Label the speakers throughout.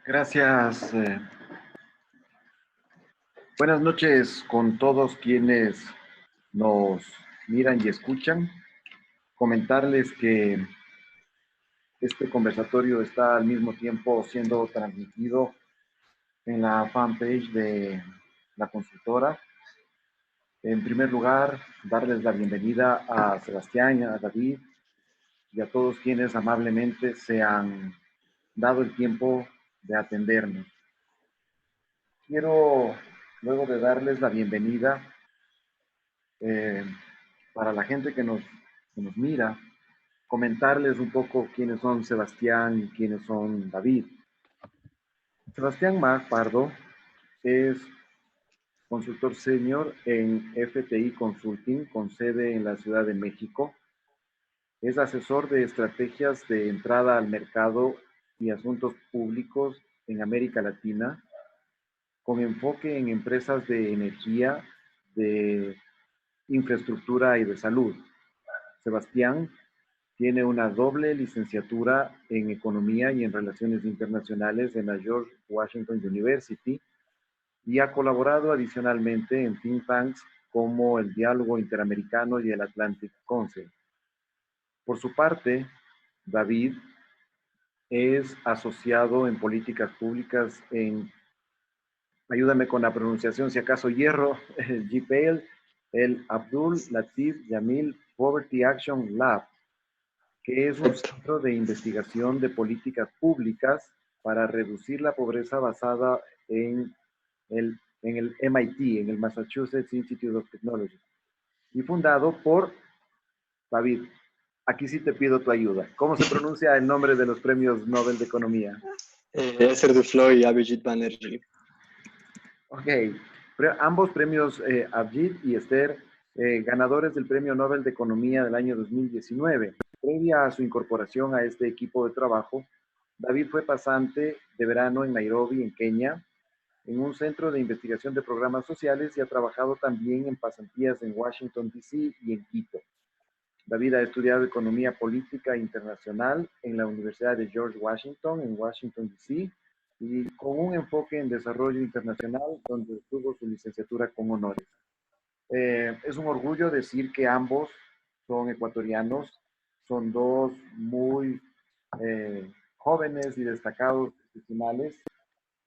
Speaker 1: Gracias. Buenas noches con todos quienes nos miran y escuchan. Comentarles que este conversatorio está al mismo tiempo siendo transmitido en la fanpage de la consultora. En primer lugar, darles la bienvenida a Sebastián, a David y a todos quienes amablemente se han dado el tiempo de atendernos. Quiero, luego de darles la bienvenida, eh, para la gente que nos mira, comentarles un poco quiénes son Sebastián y quiénes son David. Sebastián Mag Pardo es consultor senior en FTI Consulting con sede en la Ciudad de México. Es asesor de estrategias de entrada al mercado y asuntos públicos en América Latina, con enfoque en empresas de energía, de infraestructura y de salud. Sebastián tiene una doble licenciatura en Economía y en Relaciones Internacionales en la George Washington University y ha colaborado adicionalmente en think tanks como el Diálogo Interamericano y el Atlantic Council. Por su parte, David es asociado en políticas públicas en, ayúdame con la pronunciación si acaso hierro, el GPL, el Abdul Latif Yamil Poverty Action Lab, que es un
Speaker 2: Perfecto.
Speaker 1: centro de investigación de políticas públicas para reducir la pobreza basada en el MIT, en el Massachusetts Institute of Technology, y fundado por David. Aquí sí te pido tu ayuda. ¿Cómo se pronuncia el nombre de los premios Nobel de Economía?
Speaker 2: Esther Duflo y Abhijit Banerjee.
Speaker 1: Ok, ambos premios, Abhijit y Esther, ganadores del Premio Nobel de Economía del año 2019. Previa a su incorporación a este equipo de trabajo, David fue pasante de verano en Nairobi, en Kenia, en un centro de investigación de programas sociales y ha trabajado también en pasantías en Washington, D.C. y en Quito. David ha estudiado Economía Política Internacional en la Universidad de George Washington, en Washington, D.C., y con un enfoque en desarrollo internacional, donde obtuvo su licenciatura con honores. Es un orgullo decir que ambos son ecuatorianos, son dos muy jóvenes y destacados profesionales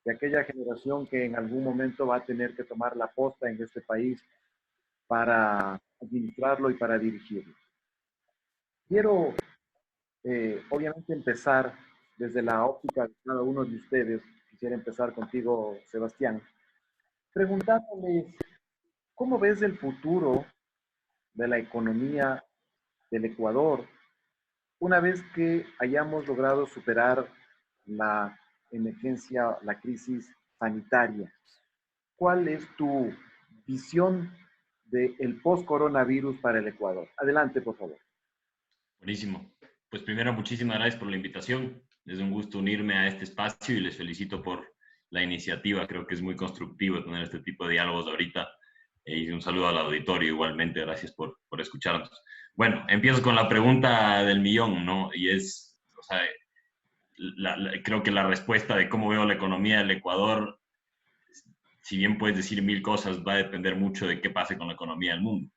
Speaker 1: de aquella generación que en algún momento va a tener que tomar la posta en este país para administrarlo y para dirigirlo. Quiero, obviamente, empezar desde la óptica de cada uno de ustedes. Quisiera empezar contigo, Sebastián, preguntándoles, ¿cómo ves el futuro de la economía del Ecuador una vez que hayamos logrado superar la emergencia, la crisis sanitaria? ¿Cuál es tu visión del post-coronavirus para el Ecuador? Adelante, por favor.
Speaker 3: Buenísimo. Pues primero, muchísimas gracias por la invitación. Es un gusto unirme a este espacio y les felicito por la iniciativa. Creo que es muy constructivo tener este tipo de diálogos ahorita. Y un saludo al auditorio igualmente. Gracias por escucharnos. Bueno, empiezo con la pregunta del millón, ¿no? Y es, o sea, creo que la respuesta de cómo veo la economía del Ecuador, si bien puedes decir mil cosas, va a depender mucho de qué pase con la economía del mundo.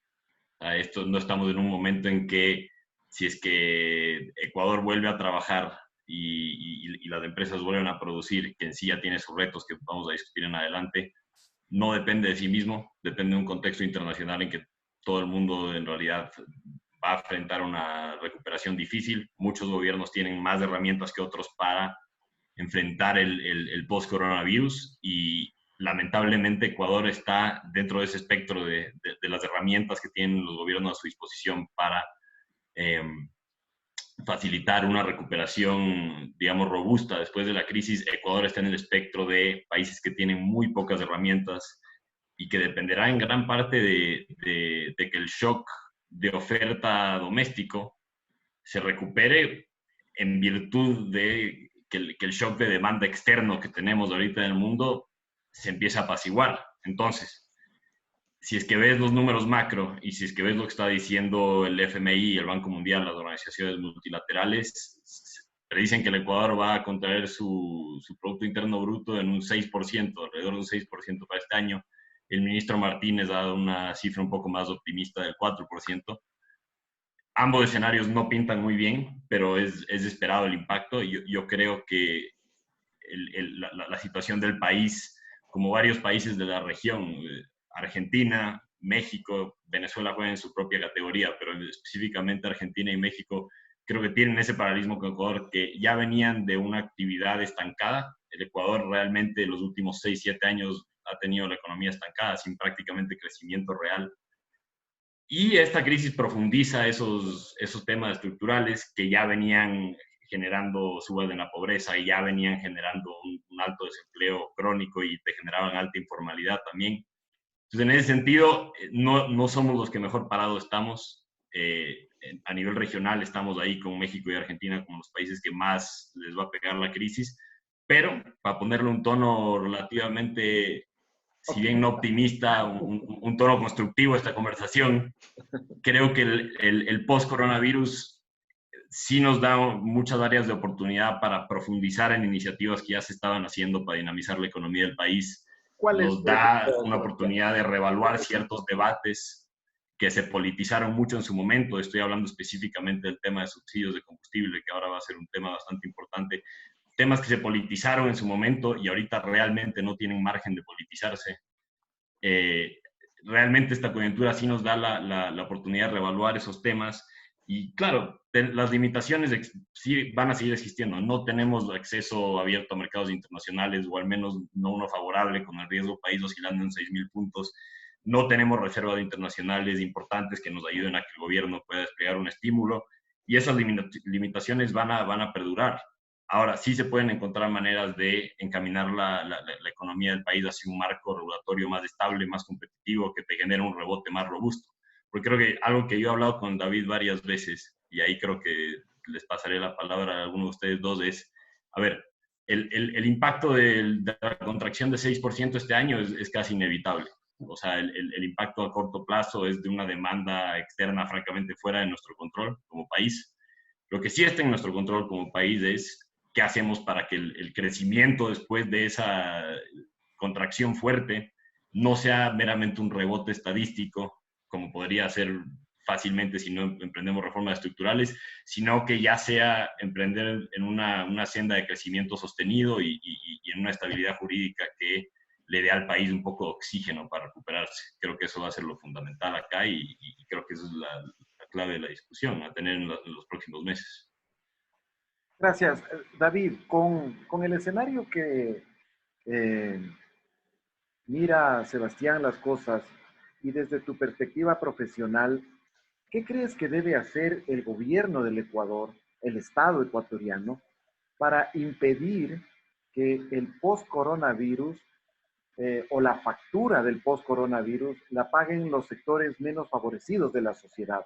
Speaker 3: Esto no estamos en un momento en que si es que Ecuador vuelve a trabajar y las empresas vuelven a producir, que en sí ya tiene sus retos que vamos a discutir en adelante, no depende de sí mismo, depende de un contexto internacional en que todo el mundo en realidad va a enfrentar una recuperación difícil. Muchos gobiernos tienen más herramientas que otros para enfrentar el post-coronavirus y lamentablemente Ecuador está dentro de ese espectro de las herramientas que tienen los gobiernos a su disposición para eh, facilitar una recuperación, digamos, robusta después de la crisis. Ecuador está en el espectro de países que tienen muy pocas herramientas y que dependerá en gran parte de que el shock de oferta doméstico se recupere en virtud de que el shock de demanda externo que tenemos ahorita en el mundo se empieza a apaciguar. Entonces, si es que ves los números macro y si es que ves lo que está diciendo el FMI, el Banco Mundial, las organizaciones multilaterales, predicen que el Ecuador va a contraer su Producto Interno Bruto en un 6%, alrededor de un 6% para este año. El ministro Martínez ha dado una cifra un poco más optimista del 4%. Ambos escenarios no pintan muy bien, pero es esperado el impacto. Yo creo que la situación del país, como varios países de la región, Argentina, México, Venezuela juegan en su propia categoría, pero específicamente Argentina y México creo que tienen ese paralelismo con Ecuador, que ya venían de una actividad estancada. El Ecuador realmente los últimos 6, 7 años ha tenido la economía estancada, sin prácticamente crecimiento real. Y esta crisis profundiza esos temas estructurales que ya venían generando subas en la pobreza y ya venían generando un alto desempleo crónico y te generaban alta informalidad también. Entonces, en ese sentido, no somos los que mejor parados estamos. A nivel regional estamos ahí con México y Argentina como los países que más les va a pegar la crisis, pero para ponerle un tono relativamente, si bien no optimista, un tono constructivo a esta conversación, creo que el post-coronavirus sí nos da muchas áreas de oportunidad para profundizar en iniciativas que ya se estaban haciendo para dinamizar la economía del país.
Speaker 1: ¿Cuál es
Speaker 3: Nos da una oportunidad de reevaluar ciertos debates que se politizaron mucho en su momento. Estoy hablando específicamente del tema de subsidios de combustible, que ahora va a ser un tema bastante importante. Temas que se politizaron en su momento y ahorita realmente no tienen margen de politizarse. Realmente esta coyuntura sí nos da la oportunidad de reevaluar esos temas. Y claro, las limitaciones sí van a seguir existiendo. No tenemos acceso abierto a mercados internacionales, o al menos no uno favorable, con el riesgo país oscilando en 6.000 puntos. No tenemos reservas internacionales importantes que nos ayuden a que el gobierno pueda desplegar un estímulo. Y esas limitaciones van a perdurar. Ahora, sí se pueden encontrar maneras de encaminar la economía del país hacia un marco regulatorio más estable, más competitivo, que te genere un rebote más robusto. Porque creo que algo que yo he hablado con David varias veces, y ahí creo que les pasaré la palabra a alguno de ustedes dos, es, a ver, el impacto de la contracción de 6% este año es casi inevitable. O sea, el impacto a corto plazo es de una demanda externa francamente fuera de nuestro control como país. Lo que sí está en nuestro control como país es qué hacemos para que el crecimiento después de esa contracción fuerte no sea meramente un rebote estadístico, como podría ser fácilmente si no emprendemos reformas estructurales, sino que ya sea emprender en una senda de crecimiento sostenido y en una estabilidad jurídica que le dé al país un poco de oxígeno para recuperarse. Creo que eso va a ser lo fundamental acá y creo que esa es la clave de la discusión a tener en los próximos meses.
Speaker 1: Gracias. David, con el escenario que eh, mira, Sebastián, las cosas y desde tu perspectiva profesional, ¿qué crees que debe hacer el gobierno del Ecuador, el Estado ecuatoriano, para impedir que el post-coronavirus o la factura del post-coronavirus la paguen los sectores menos favorecidos de la sociedad?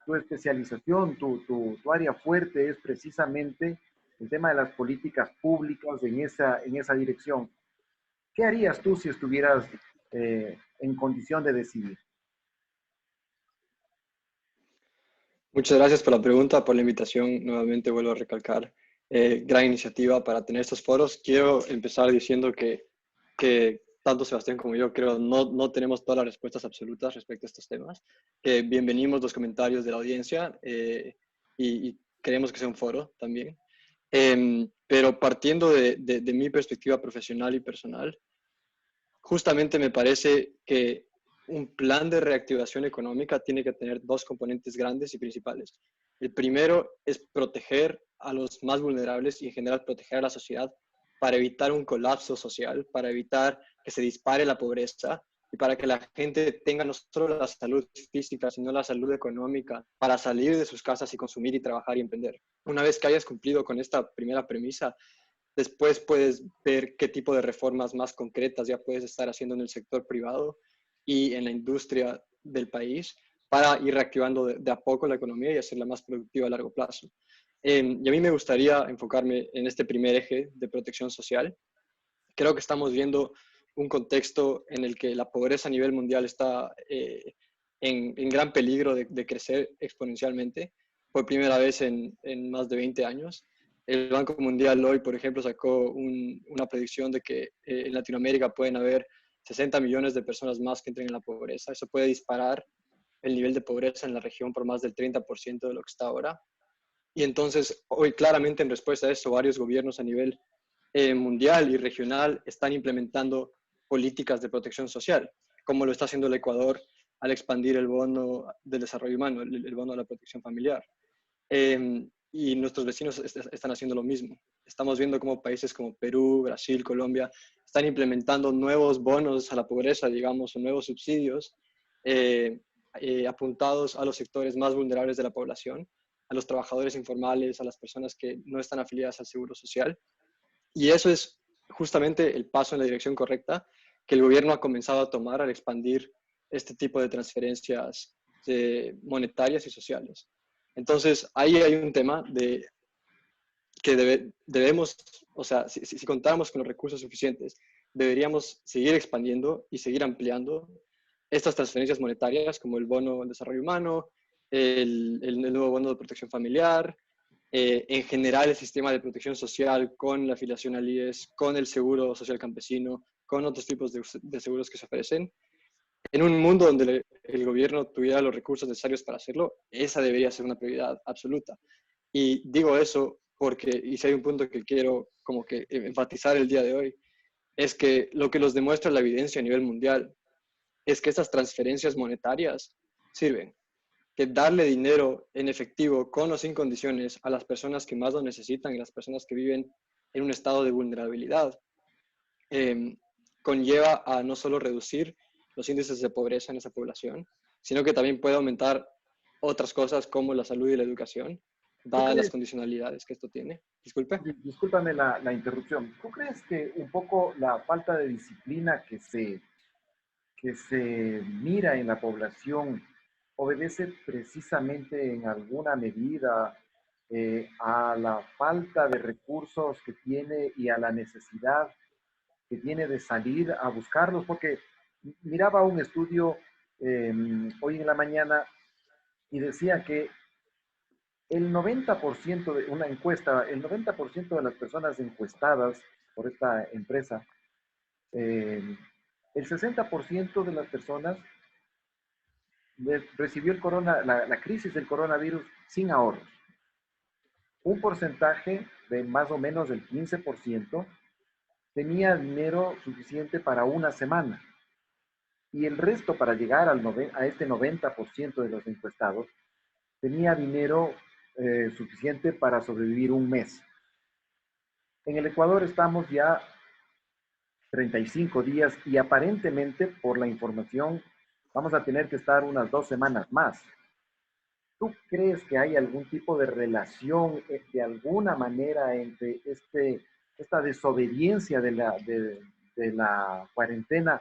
Speaker 1: Tu especialización, tu área fuerte es precisamente el tema de las políticas públicas en esa dirección. ¿Qué harías tú si estuvieras en condición de decidir?
Speaker 2: Muchas gracias por la pregunta, por la invitación. Nuevamente vuelvo a recalcar, gran iniciativa para tener estos foros. Quiero empezar diciendo que tanto Sebastián como yo creo no tenemos todas las respuestas absolutas respecto a estos temas, que bienvenimos los comentarios de la audiencia y queremos que sea un foro también. Pero partiendo de mi perspectiva profesional y personal, justamente me parece que un plan de reactivación económica tiene que tener dos componentes grandes y principales. El primero es proteger a los más vulnerables y en general proteger a la sociedad para evitar un colapso social, para evitar que se dispare la pobreza y para que la gente tenga no solo la salud física, sino la salud económica para salir de sus casas y consumir y trabajar y emprender. Una vez que hayas cumplido con esta primera premisa, después puedes ver qué tipo de reformas más concretas ya puedes estar haciendo en el sector privado y en la industria del país para ir reactivando de a poco la economía y hacerla más productiva a largo plazo. Y a mí me gustaría enfocarme en este primer eje de protección social. Creo que estamos viendo un contexto en el que la pobreza a nivel mundial está en gran peligro de crecer exponencialmente por primera vez en más de 20 años. El Banco Mundial hoy, por ejemplo, sacó una predicción de que en Latinoamérica pueden haber 60 millones de personas más que entren en la pobreza. Eso puede disparar el nivel de pobreza en la región por más del 30% de lo que está ahora. Y entonces, hoy claramente en respuesta a eso, varios gobiernos a nivel mundial y regional están implementando políticas de protección social, como lo está haciendo el Ecuador al expandir el bono del desarrollo humano, el bono de la protección familiar. Y nuestros vecinos están haciendo lo mismo. Estamos viendo cómo países como Perú, Brasil, Colombia están implementando nuevos bonos a la pobreza, digamos, o nuevos subsidios apuntados a los sectores más vulnerables de la población, a los trabajadores informales, a las personas que no están afiliadas al seguro social. Y eso es justamente el paso en la dirección correcta que el gobierno ha comenzado a tomar al expandir este tipo de transferencias monetarias y sociales. Entonces, ahí hay un tema de que debemos, o sea, si contamos con los recursos suficientes, deberíamos seguir expandiendo y seguir ampliando estas transferencias monetarias como el bono de desarrollo humano, el nuevo bono de protección familiar, en general el sistema de protección social con la afiliación al IES, con el seguro social campesino, con otros tipos de seguros que se ofrecen. En un mundo donde el gobierno tuviera los recursos necesarios para hacerlo, esa debería ser una prioridad absoluta. Y digo eso porque, y si hay un punto que quiero como que enfatizar el día de hoy, es que lo que nos demuestra la evidencia a nivel mundial es que estas transferencias monetarias sirven, que darle dinero en efectivo con o sin condiciones a las personas que más lo necesitan y las personas que viven en un estado de vulnerabilidad eh, conlleva a no solo reducir los índices de pobreza en esa población, sino que también puede aumentar otras cosas como la salud y la educación,
Speaker 1: ¿Tú
Speaker 2: dadas las
Speaker 1: crees,
Speaker 2: condicionalidades que esto tiene. Disculpe.
Speaker 1: discúlpame la interrupción, ¿tú crees que un poco la falta de disciplina que se mira en la población obedece precisamente en alguna medida a la falta de recursos que tiene y a la necesidad que tiene de salir a buscarlos? Porque miraba un estudio hoy en la mañana y decía que el 90% de una encuesta, el 90% de las personas encuestadas por esta empresa, eh, el 60% de las personas recibió la crisis del coronavirus sin ahorros. Un porcentaje de más o menos el 15% tenía dinero suficiente para una semana. Y el resto, para llegar a este 90% de los encuestados, tenía dinero suficiente para sobrevivir un mes. En el Ecuador estamos ya 35 días y aparentemente, por la información, vamos a tener que estar unas 2 semanas más. ¿Tú crees que hay algún tipo de relación de alguna manera entre esta desobediencia de la cuarentena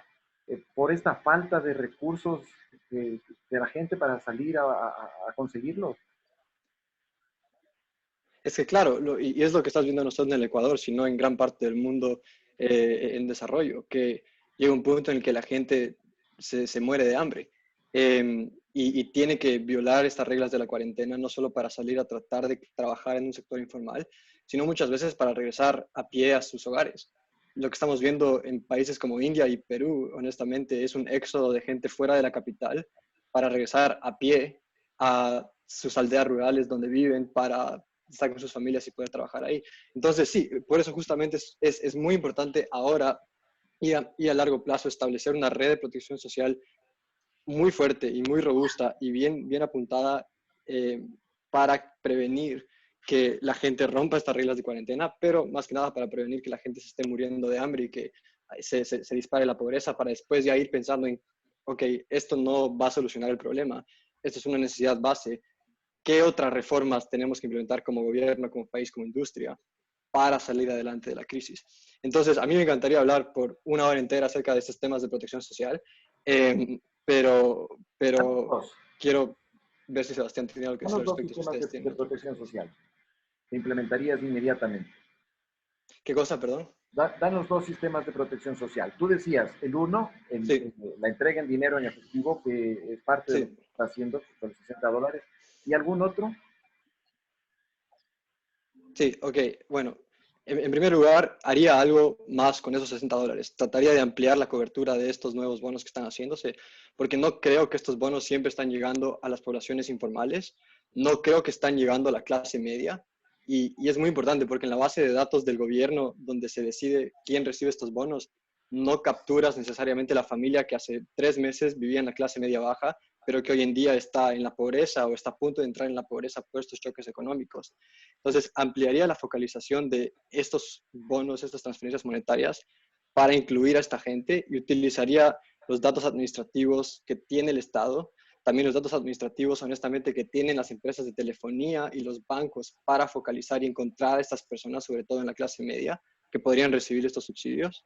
Speaker 1: por esta falta de recursos de la gente para salir a conseguirlos?
Speaker 2: Es que claro, y es lo que estás viendo no solo en el Ecuador, sino en gran parte del mundo en desarrollo, que llega un punto en el que la gente se muere de hambre y tiene que violar estas reglas de la cuarentena, no solo para salir a tratar de trabajar en un sector informal, sino muchas veces para regresar a pie a sus hogares. Lo que estamos viendo en países como India y Perú, honestamente, es un éxodo de gente fuera de la capital para regresar a pie a sus aldeas rurales donde viven para estar con sus familias y poder trabajar ahí. Entonces, sí, por eso justamente es muy importante ahora y a largo plazo establecer una red de protección social muy fuerte y muy robusta y bien apuntada eh, para prevenir que la gente rompa estas reglas de cuarentena, pero más que nada para prevenir que la gente se esté muriendo de hambre y que se dispare la pobreza para después ya ir pensando en, ok, esto no va a solucionar el problema, esto es una necesidad base, ¿qué otras reformas tenemos que implementar como gobierno, como país, como industria para salir adelante de la crisis? Entonces, a mí me encantaría hablar por una hora entera acerca de estos temas de protección social, eh, pero
Speaker 1: Dos,
Speaker 2: quiero ver si Sebastián tiene algo que decir
Speaker 1: Danos
Speaker 2: al
Speaker 1: dos
Speaker 2: respecto, si
Speaker 1: sistemas
Speaker 2: ustedes tienen
Speaker 1: de
Speaker 2: otra cosa
Speaker 1: protección
Speaker 2: que decir.
Speaker 1: social que implementarías inmediatamente.
Speaker 2: ¿Qué cosa, perdón?
Speaker 1: Danos dos sistemas de protección social. Tú decías, el uno,
Speaker 2: Sí,
Speaker 1: la entrega en dinero en efectivo, que es parte de lo
Speaker 2: sí.
Speaker 1: que está haciendo con los $60. ¿Y algún otro?
Speaker 2: Sí, ok. Bueno, en primer lugar, haría algo más con esos $60. Trataría de ampliar la cobertura de estos nuevos bonos que están haciéndose, porque no creo que estos bonos siempre están llegando a las poblaciones informales. No creo que están llegando a la clase media. Y es muy importante porque en la base de datos del gobierno, donde se decide quién recibe estos bonos, no capturas necesariamente la familia que hace 3 meses vivía en la clase media baja, pero que hoy en día está en la pobreza o está a punto de entrar en la pobreza por estos choques económicos. Entonces, ampliaría la focalización de estos bonos, estas transferencias monetarias, para incluir a esta gente y utilizaría los datos administrativos que tiene el Estado, también los datos administrativos, honestamente, que tienen las empresas de telefonía y los bancos para focalizar y encontrar a estas personas, sobre todo en la clase media, que podrían recibir estos subsidios.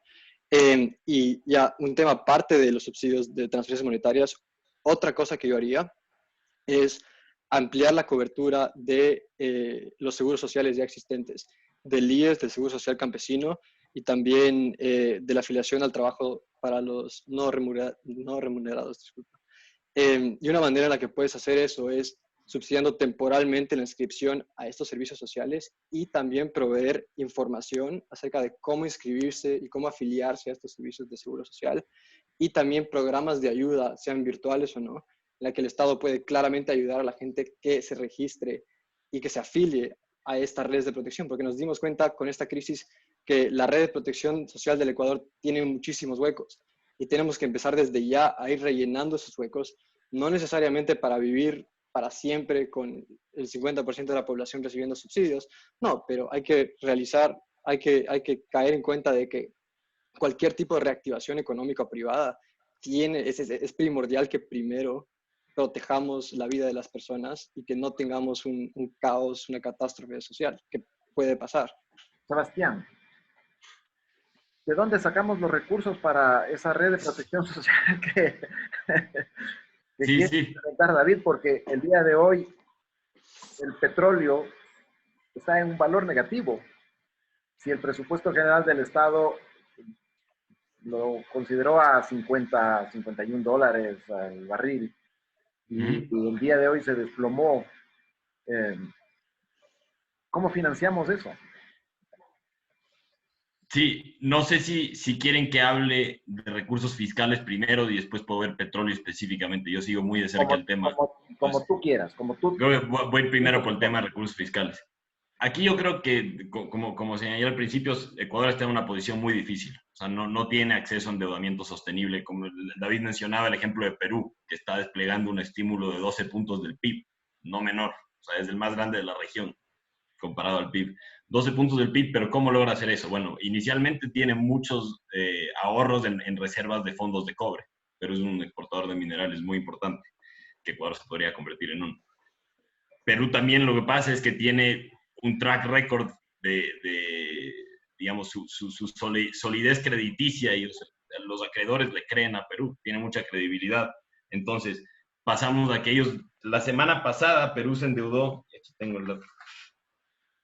Speaker 2: Y ya un tema aparte de los subsidios de transferencias monetarias, otra cosa que yo haría es ampliar la cobertura de los seguros sociales ya existentes, del IES, del Seguro Social Campesino y también de la afiliación al trabajo para los no remunerados. Disculpa. Y una manera en la que puedes hacer eso es subsidiando temporalmente la inscripción a estos servicios sociales y también proveer información acerca de cómo inscribirse y cómo afiliarse a estos servicios de seguro social y también programas de ayuda, sean virtuales o no, en la que el Estado puede claramente ayudar a la gente que se registre y que se afilie a estas redes de protección, porque nos dimos cuenta con esta crisis que la red de protección social del Ecuador tiene muchísimos huecos y tenemos que empezar desde ya a ir rellenando esos huecos, no necesariamente para vivir para siempre con el 50% de la población recibiendo subsidios, no, pero hay que realizar, hay que caer en cuenta de que cualquier tipo de reactivación económica privada es primordial que primero protejamos la vida de las personas y que no tengamos un caos, una catástrofe social, que puede pasar.
Speaker 1: Sebastián, ¿de dónde sacamos los recursos para esa red de protección social que
Speaker 3: Sí,
Speaker 1: quiere
Speaker 3: sí.
Speaker 1: implementar David? Porque el día de hoy el petróleo está en un valor negativo. Si el presupuesto general del Estado lo consideró a 50, $51 al barril y el día de hoy se desplomó, eh, ¿cómo financiamos eso?
Speaker 3: Sí, no sé si quieren que hable de recursos fiscales primero y después puedo ver petróleo específicamente. Yo sigo muy de cerca el tema.
Speaker 1: Como tú quieras, como tú.
Speaker 3: Creo que voy primero por el tema de recursos fiscales. Aquí yo creo que, como señalé al principio, Ecuador está en una posición muy difícil. O sea, no tiene acceso a endeudamiento sostenible. Como David mencionaba el ejemplo de Perú, que está desplegando un estímulo de 12 puntos del PIB, no menor. O sea, es el más grande de la región comparado al PIB. 12 puntos del PIB, pero ¿cómo logra hacer eso? Bueno, inicialmente tiene muchos ahorros en reservas de fondos de cobre, pero es un exportador de minerales muy importante, que Ecuador se podría convertir en uno. Perú también lo que pasa es que tiene un track record digamos, su solidez crediticia y los acreedores le creen a Perú, tiene mucha credibilidad. Entonces, pasamos a aquellos, la semana pasada Perú se endeudó, aquí tengo el dato,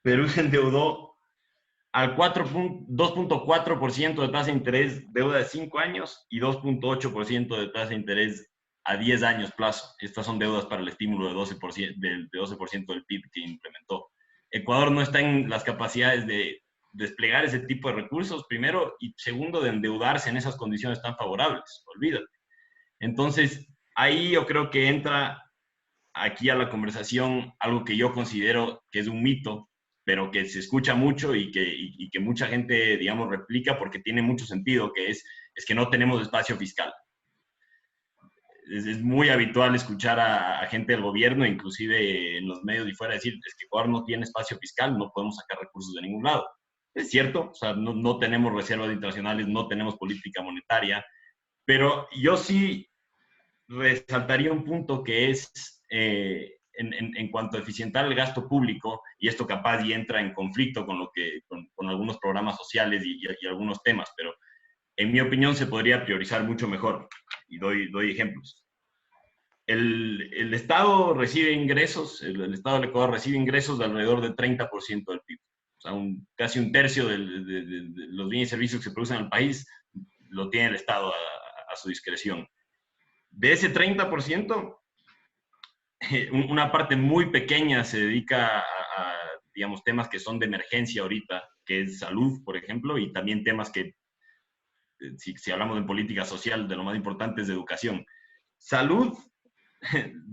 Speaker 3: Perú se endeudó al 2.4% de tasa de interés, deuda de 5 años, y 2.8% de tasa de interés a 10 años plazo. Estas son deudas para el estímulo de 12%, del 12% del PIB que implementó. Ecuador no está en las capacidades de desplegar ese tipo de recursos, primero, y segundo, de endeudarse en esas condiciones tan favorables, olvídate. Entonces, ahí yo creo que entra aquí a la conversación algo que yo considero que es un mito, pero que se escucha mucho y que mucha gente, digamos, replica porque tiene mucho sentido, que es que no tenemos espacio fiscal. Es muy habitual escuchar a gente del gobierno, inclusive en los medios y fuera, decir, es que Ecuador no tiene espacio fiscal, no podemos sacar recursos de ningún lado. Es cierto, o sea, no tenemos reservas internacionales, no tenemos política monetaria, pero yo sí resaltaría un punto que es en cuanto a eficientar el gasto público, y esto capaz y entra en conflicto con algunos programas sociales y algunos temas, pero en mi opinión se podría priorizar mucho mejor. Y doy ejemplos. El Estado recibe ingresos, el Estado del Ecuador recibe ingresos de alrededor del 30% del PIB. O sea, casi un tercio de los bienes y servicios que se producen en el país lo tiene el Estado a su discreción. De ese 30%, una parte muy pequeña se dedica digamos, temas que son de emergencia ahorita, que es salud, por ejemplo, y también temas que, si hablamos de política social, de lo más importante es de educación. Salud,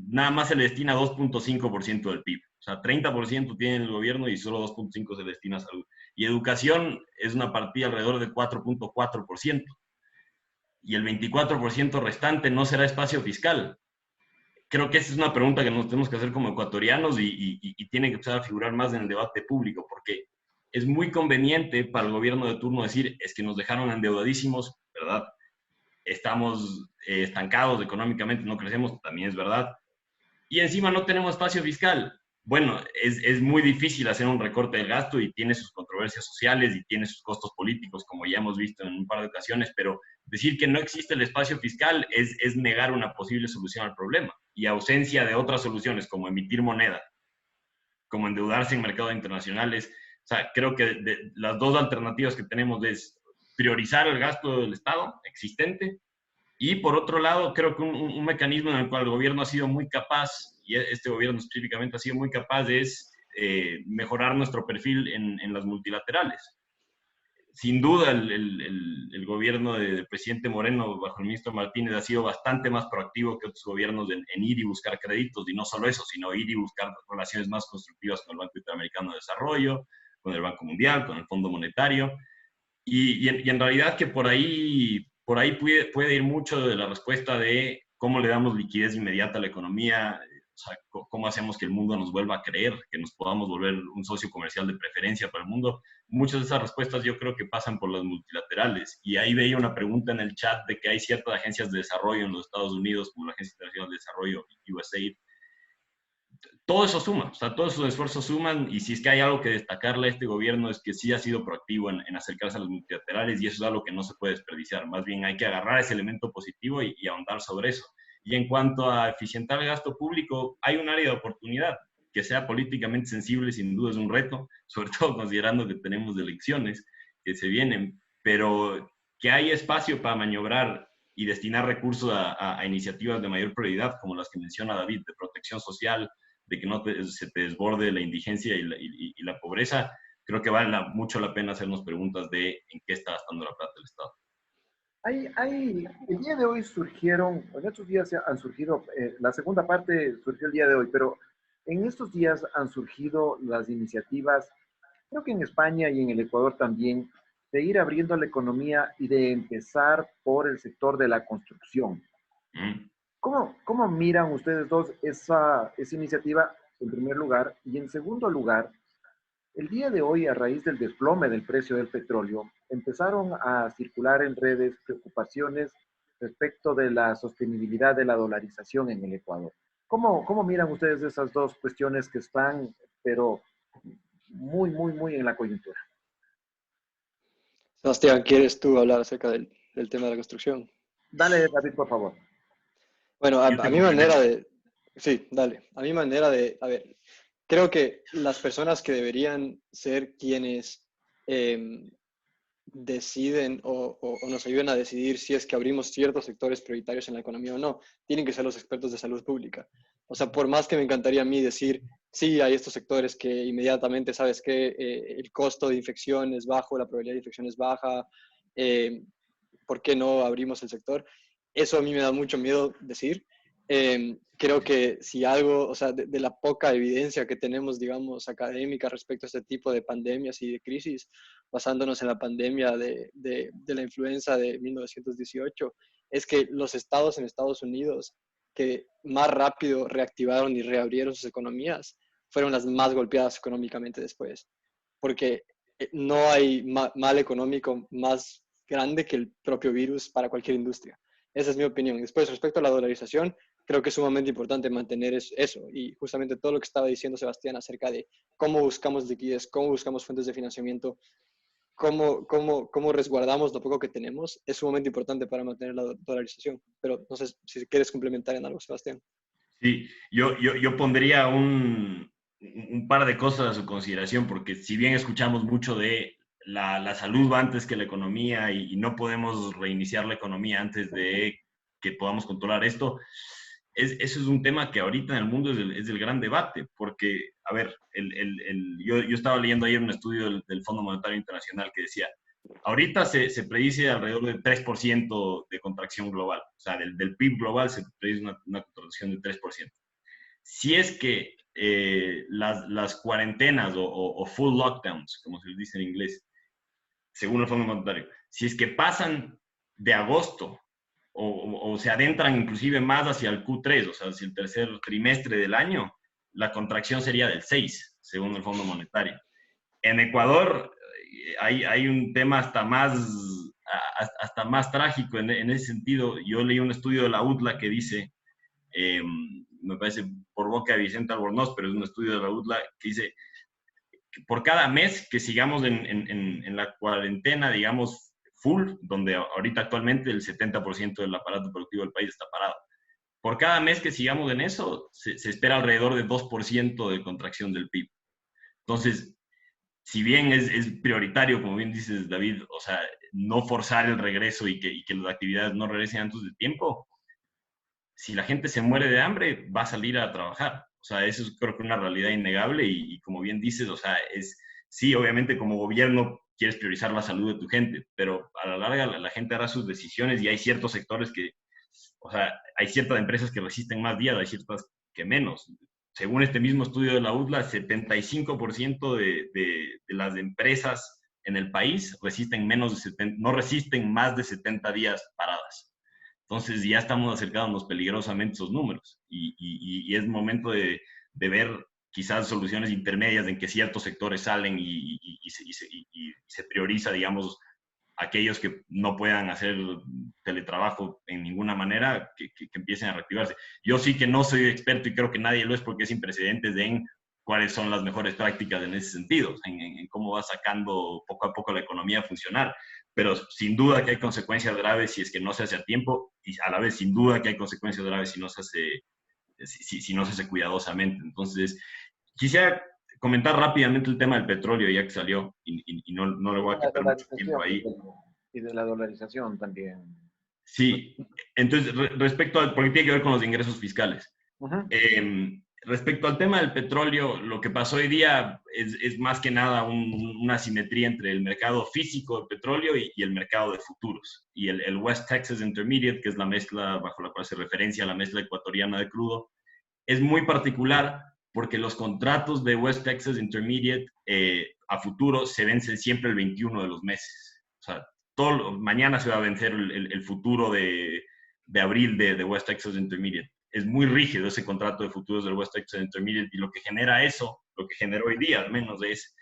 Speaker 3: nada más se le destina 2.5% del PIB. O sea, 30% tiene el gobierno y solo 2.5% se le destina a salud. Y educación es una partida alrededor de 4.4%. Y el 24% restante no será espacio fiscal. Creo que esa es una pregunta que nos tenemos que hacer como ecuatorianos y tiene que empezar a figurar más en el debate público, porque es muy conveniente para el gobierno de turno decir, es que nos dejaron endeudadísimos, ¿verdad? Estamos estancados económicamente, no crecemos, también es verdad. Y encima no tenemos espacio fiscal. Bueno, es muy difícil hacer un recorte del gasto y tiene sus controversias sociales y tiene sus costos políticos, como ya hemos visto en un par de ocasiones, pero decir que no existe el espacio fiscal es negar una posible solución al problema. Y ausencia de otras soluciones, como emitir moneda, como endeudarse en mercados internacionales. O sea, creo que las dos alternativas que tenemos es priorizar el gasto del Estado existente y, por otro lado, creo que un mecanismo en el cual el gobierno ha sido muy capaz, y este gobierno específicamente ha sido muy capaz, es mejorar nuestro perfil en las multilaterales. Sin duda, el gobierno del presidente Moreno, bajo el ministro Martínez, ha sido bastante más proactivo que otros gobiernos en ir y buscar créditos, y no solo eso, sino ir y buscar relaciones más constructivas con el Banco Interamericano de Desarrollo, con el Banco Mundial, con el Fondo Monetario, y en realidad que por ahí puede ir mucho de la respuesta de cómo le damos liquidez inmediata a la economía, o sea, cómo hacemos que el mundo nos vuelva a creer, que nos podamos volver un socio comercial de preferencia para el mundo. Muchas de esas respuestas yo creo que pasan por las multilaterales. Y ahí veía una pregunta en el chat de que hay ciertas agencias de desarrollo en los Estados Unidos, como la Agencia Internacional de Desarrollo, USAID. Todo eso suma, o sea, todos esos esfuerzos suman, y si es que hay algo que destacarle a este gobierno es que sí ha sido proactivo en acercarse a los multilaterales, y eso es algo que no se puede desperdiciar. Más bien hay que agarrar ese elemento positivo y ahondar sobre eso. Y en cuanto a eficientar el gasto público, hay un área de oportunidad. Que sea políticamente sensible, sin duda es un reto, sobre todo considerando que tenemos elecciones que se vienen, pero que hay espacio para maniobrar y destinar recursos a iniciativas de mayor prioridad, como las que menciona David, de protección social, de que no se te desborde la indigencia y la pobreza. Creo que vale mucho la pena hacernos preguntas de en qué está gastando la plata el Estado.
Speaker 1: El día de hoy surgieron, en estos días han surgido, la segunda parte surgió el día de hoy, pero en estos días han surgido las iniciativas, creo que en España y en el Ecuador también, de ir abriendo la economía y de empezar por el sector de la construcción. ¿Cómo miran ustedes dos esa iniciativa, en primer lugar? Y en segundo lugar, el día de hoy, a raíz del desplome del precio del petróleo, empezaron a circular en redes preocupaciones respecto de la sostenibilidad de la dolarización en el Ecuador. ¿Cómo miran ustedes esas dos cuestiones que están, pero muy en la coyuntura?
Speaker 2: Sebastián, ¿quieres tú hablar acerca del tema de la construcción?
Speaker 1: Dale, David, por favor.
Speaker 2: Bueno, a mi manera de... Sí, dale. A mi manera de... A ver, creo que las personas que deberían ser quienes deciden o nos ayuden a decidir si es que abrimos ciertos sectores prioritarios en la economía o no, tienen que ser los expertos de salud pública. O sea, por más que me encantaría a mí decir, sí, hay estos sectores que inmediatamente sabes que el costo de infección es bajo, la probabilidad de infección es baja, ¿por qué no abrimos el sector? Eso a mí me da mucho miedo decir. Creo que si algo, o sea, de la poca evidencia que tenemos, digamos, académica respecto a este tipo de pandemias y de crisis, basándonos en la pandemia de la influenza de 1918, es que los estados en Estados Unidos que más rápido reactivaron y reabrieron sus economías fueron las más golpeadas económicamente después, porque no hay mal económico más grande que el propio virus para cualquier industria. Esa es mi opinión. Después, respecto a la dolarización, creo que es sumamente importante mantener eso. Y justamente todo lo que estaba diciendo Sebastián acerca de cómo buscamos liquidez, cómo buscamos fuentes de financiamiento, cómo resguardamos lo poco que tenemos, es sumamente importante para mantener la dolarización. Pero no sé si quieres complementar en algo, Sebastián.
Speaker 3: Sí, yo pondría un par de cosas a su consideración, porque si bien escuchamos mucho de la salud va antes que la economía y no podemos reiniciar la economía antes de que podamos controlar esto, eso es un tema que ahorita en el mundo es el gran debate, porque, a ver, yo estaba leyendo ayer un estudio del Fondo Monetario Internacional que decía, ahorita se predice alrededor del 3% de contracción global, o sea, del PIB global se predice una contracción del 3%. Si es que las cuarentenas o full lockdowns, como se les dice en inglés, según el Fondo Monetario, si es que pasan de agosto o se adentran inclusive más hacia el Q3, o sea, hacia el tercer trimestre del año, la contracción sería del 6, según el Fondo Monetario. En Ecuador hay un tema hasta más trágico en ese sentido. Yo leí un estudio de la UTLA que dice, me parece por boca de Vicente Albornoz, pero es un estudio de la UTLA que dice que por cada mes que sigamos en la cuarentena, digamos, full, donde ahorita actualmente el 70% del aparato productivo del país está parado, por cada mes que sigamos en eso, se espera alrededor de 2% de contracción del PIB. Entonces, si bien es prioritario, como bien dices, David, o sea, no forzar el regreso y que las actividades no regresen antes de tiempo, si la gente se muere de hambre, va a salir a trabajar. O sea, eso es creo que una realidad innegable y como bien dices, o sea, sí, obviamente como gobierno quieres priorizar la salud de tu gente, pero a la larga la gente hará sus decisiones y hay ciertos sectores que, o sea, hay ciertas empresas que resisten más días, hay ciertas que menos. Según este mismo estudio de la UTLA, 75% de las empresas en el país resisten no resisten más de 70 días paradas. Entonces ya estamos acercándonos peligrosamente a esos números y es momento de ver quizás soluciones intermedias en que ciertos sectores salen y se prioriza, digamos, aquellos que no puedan hacer teletrabajo en ninguna manera, que empiecen a reactivarse. Yo sí que no soy experto y creo que nadie lo es porque es sin precedentes en cuáles son las mejores prácticas en ese sentido, en cómo va sacando poco a poco la economía a funcionar. Pero sin duda que hay consecuencias graves si es que no se hace a tiempo y a la vez sin duda que hay consecuencias graves si no se hace cuidadosamente. Entonces, quisiera comentar rápidamente el tema del petróleo ya que salió y no le voy a quitar mucho tiempo ahí.
Speaker 1: Y de la dolarización también.
Speaker 3: Sí, entonces porque tiene que ver con los ingresos fiscales.
Speaker 1: Uh-huh.
Speaker 3: Respecto al tema del petróleo, lo que pasó hoy día es más que nada una asimetría entre el mercado físico de petróleo y el mercado de futuros. Y el West Texas Intermediate, que es la mezcla bajo la cual se referencia a la mezcla ecuatoriana de crudo, es muy particular porque los contratos de West Texas Intermediate a futuro se vencen siempre el 21 de los meses. O sea, mañana se va a vencer el futuro de abril de West Texas Intermediate. Es muy rígido ese contrato de futuros del West Texas Intermediate y lo que genera eso, lo que generó hoy día al menos, es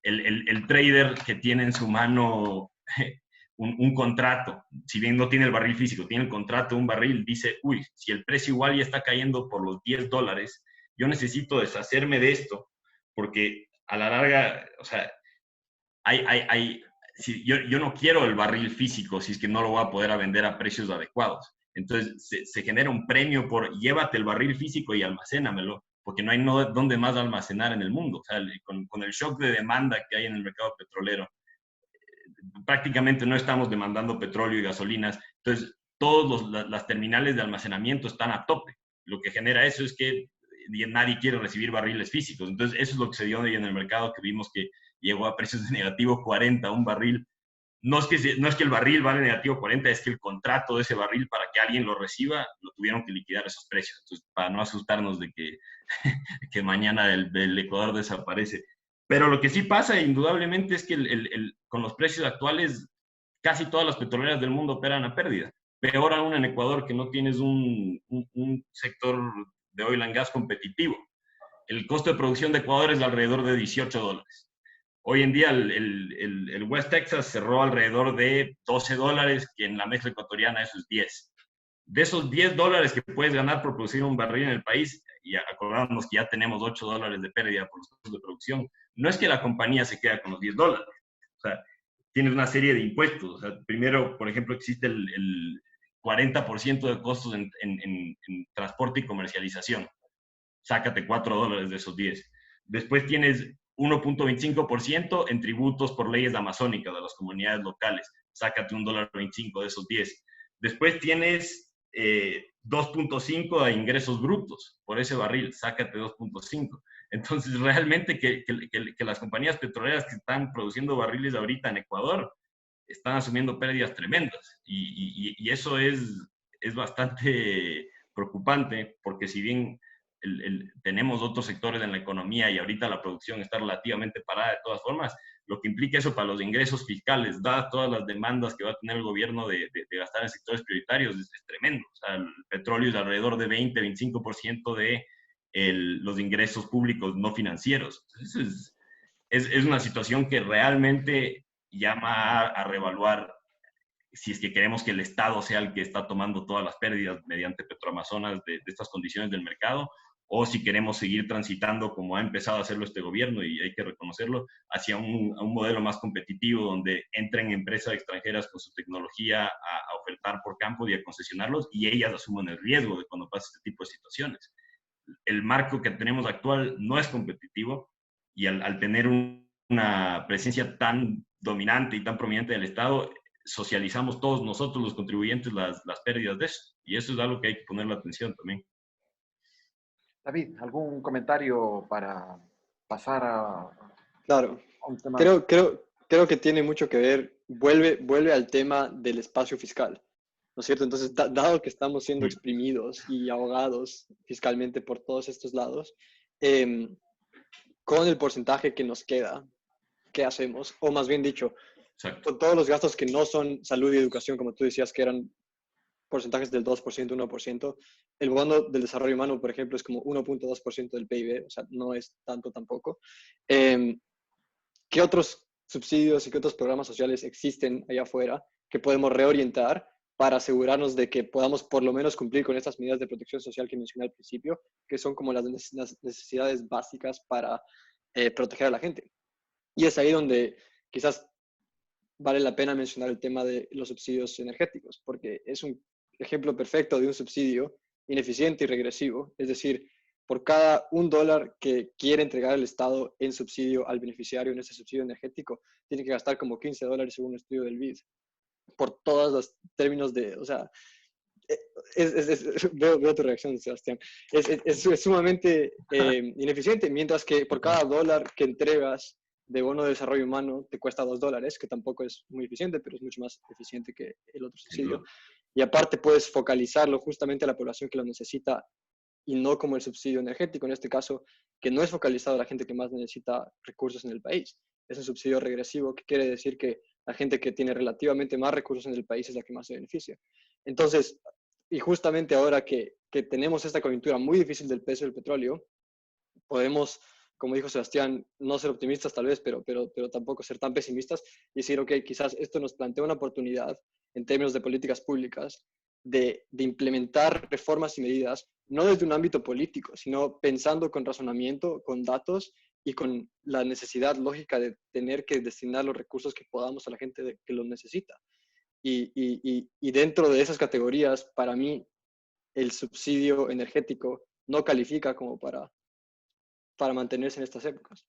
Speaker 3: el trader que tiene en su mano un contrato, si bien no tiene el barril físico, tiene el contrato de un barril, dice, uy, si el precio igual ya está cayendo por los $10, yo necesito deshacerme de esto, porque a la larga, o sea, yo no quiero el barril físico si es que no lo voy a poder vender a precios adecuados. Entonces se genera un premio por llévate el barril físico y almacénamelo, porque no hay dónde más almacenar en el mundo. O sea, con el shock de demanda que hay en el mercado petrolero, prácticamente no estamos demandando petróleo y gasolinas. Entonces, todas las terminales de almacenamiento están a tope. Lo que genera eso es que nadie quiere recibir barriles físicos. Entonces, eso es lo que se dio hoy en el mercado, que vimos que llegó a precios de negativo 40 un barril. No es que el barril vale negativo 40, es que el contrato de ese barril para que alguien lo reciba, lo tuvieron que liquidar esos precios. Entonces, para no asustarnos de que mañana el Ecuador desaparece. Pero lo que sí pasa indudablemente es que con los precios actuales casi todas las petroleras del mundo operan a pérdida. Peor aún en Ecuador, que no tienes un sector de oil and gas competitivo. El costo de producción de Ecuador es de alrededor de $18. Hoy en día el West Texas cerró alrededor de $12, que en la mezcla ecuatoriana eso es 10. De esos $10 que puedes ganar por producir un barril en el país, y acordamos que ya tenemos $8 de pérdida por los costos de producción, no es que la compañía se queda con los $10. O sea, tienes una serie de impuestos. O sea, primero, por ejemplo, existe el 40% de costos en transporte y comercialización. Sácate $4 de esos 10. Después tienes 1.25% en tributos por leyes amazónicas de las comunidades locales. Sácate $1.25 de esos 10. Después tienes 2.5 a ingresos brutos por ese barril, sácate 2.5. Entonces, realmente que las compañías petroleras que están produciendo barriles ahorita en Ecuador están asumiendo pérdidas tremendas. Y eso es bastante preocupante, porque si bien tenemos otros sectores en la economía y ahorita la producción está relativamente parada de todas formas, lo que implica eso para los ingresos fiscales, dadas todas las demandas que va a tener el gobierno de gastar en sectores prioritarios, es tremendo. O sea, el petróleo es alrededor de 20-25% de los ingresos públicos no financieros. Entonces, es una situación que realmente llama a reevaluar si es que queremos que el Estado sea el que está tomando todas las pérdidas mediante Petroamazonas de estas condiciones del mercado, o si queremos seguir transitando como ha empezado a hacerlo este gobierno, y hay que reconocerlo, hacia un modelo más competitivo donde entren empresas extranjeras con su tecnología a ofertar por campo y a concesionarlos, y ellas asuman el riesgo de cuando pasa este tipo de situaciones. El marco que tenemos actual no es competitivo, y al tener una presencia tan dominante y tan prominente del Estado, socializamos todos nosotros los contribuyentes las pérdidas de eso. Y eso es algo que hay que ponerle atención también.
Speaker 1: David, ¿algún comentario para pasar a
Speaker 2: Claro,
Speaker 1: un tema?
Speaker 2: creo que tiene mucho que ver, vuelve al tema del espacio fiscal, ¿no es cierto? Entonces, dado que estamos siendo exprimidos y ahogados fiscalmente por todos estos lados, con el porcentaje que nos queda, ¿qué hacemos? O más bien dicho,
Speaker 3: Exacto.
Speaker 2: con todos los gastos que no son salud y educación, como tú decías, que eran porcentajes del 2%, 1%, el bono del desarrollo humano, por ejemplo, es como 1.2% del PIB, o sea, no es tanto tampoco. ¿Qué otros subsidios y qué otros programas sociales existen allá afuera que podemos reorientar para asegurarnos de que podamos por lo menos cumplir con estas medidas de protección social que mencioné al principio, que son como las necesidades básicas para proteger a la gente? Y es ahí donde quizás vale la pena mencionar el tema de los subsidios energéticos, porque es un ejemplo perfecto de un subsidio ineficiente y regresivo. Es decir, por cada $1 que quiere entregar el Estado en subsidio al beneficiario en ese subsidio energético, tiene que gastar como $15 según un estudio del BID. Por todos los términos de, o sea, veo tu reacción, Sebastián. Es sumamente ineficiente, mientras que por cada $1 que entregas de bono de desarrollo humano te cuesta $2, que tampoco es muy eficiente, pero es mucho más eficiente que el otro subsidio. Y aparte puedes focalizarlo justamente a la población que lo necesita y no como el subsidio energético, en este caso, que no es focalizado a la gente que más necesita recursos en el país. Es un subsidio regresivo, que quiere decir que la gente que tiene relativamente más recursos en el país es la que más se beneficia. Entonces, y justamente ahora que tenemos esta coyuntura muy difícil del precio del petróleo, podemos, como dijo Sebastián, no ser optimistas tal vez, pero tampoco ser tan pesimistas y decir, ok, quizás esto nos plantea una oportunidad en términos de políticas públicas de implementar reformas y medidas, no desde un ámbito político, sino pensando con razonamiento, con datos y con la necesidad lógica de tener que destinar los recursos que podamos a la gente que los necesita. Y dentro de esas categorías, para mí, el subsidio energético no califica como para mantenerse en estas épocas.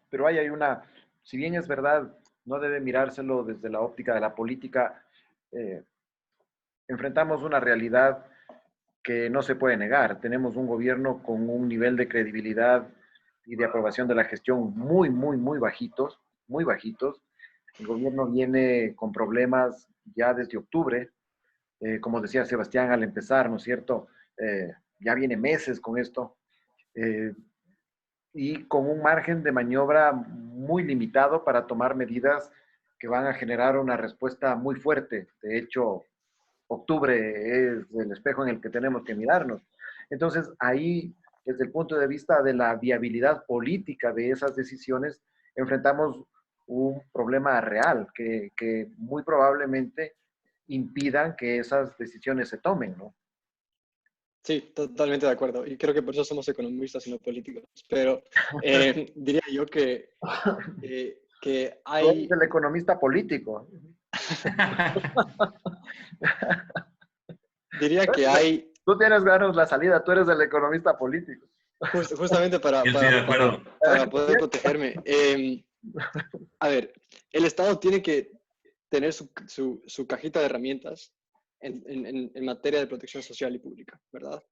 Speaker 1: Pero hay una, si bien es verdad, no debe mirárselo desde la óptica de la política, enfrentamos una realidad que no se puede negar. Tenemos un gobierno con un nivel de credibilidad y de aprobación de la gestión muy bajitos, muy bajitos. El gobierno viene con problemas ya desde octubre, como decía Sebastián al empezar, ¿no es cierto? Ya viene meses con esto, y con un margen de maniobra muy limitado para tomar medidas que van a generar una respuesta muy fuerte. De hecho, octubre es el espejo en el que tenemos que mirarnos. Entonces, ahí, desde el punto de vista de la viabilidad política de esas decisiones, enfrentamos un problema real que muy probablemente impidan que esas decisiones se tomen, ¿no?
Speaker 2: Sí, totalmente de acuerdo. Y creo que por eso somos economistas y no políticos. Pero diría yo que hay...
Speaker 1: Tú eres el economista político.
Speaker 2: Diría que hay...
Speaker 1: Tú tienes ganas la salida, tú eres el economista político.
Speaker 2: Justamente para poder protegerme. A ver, el Estado tiene que tener su cajita de herramientas en materia de protección social y pública, ¿verdad?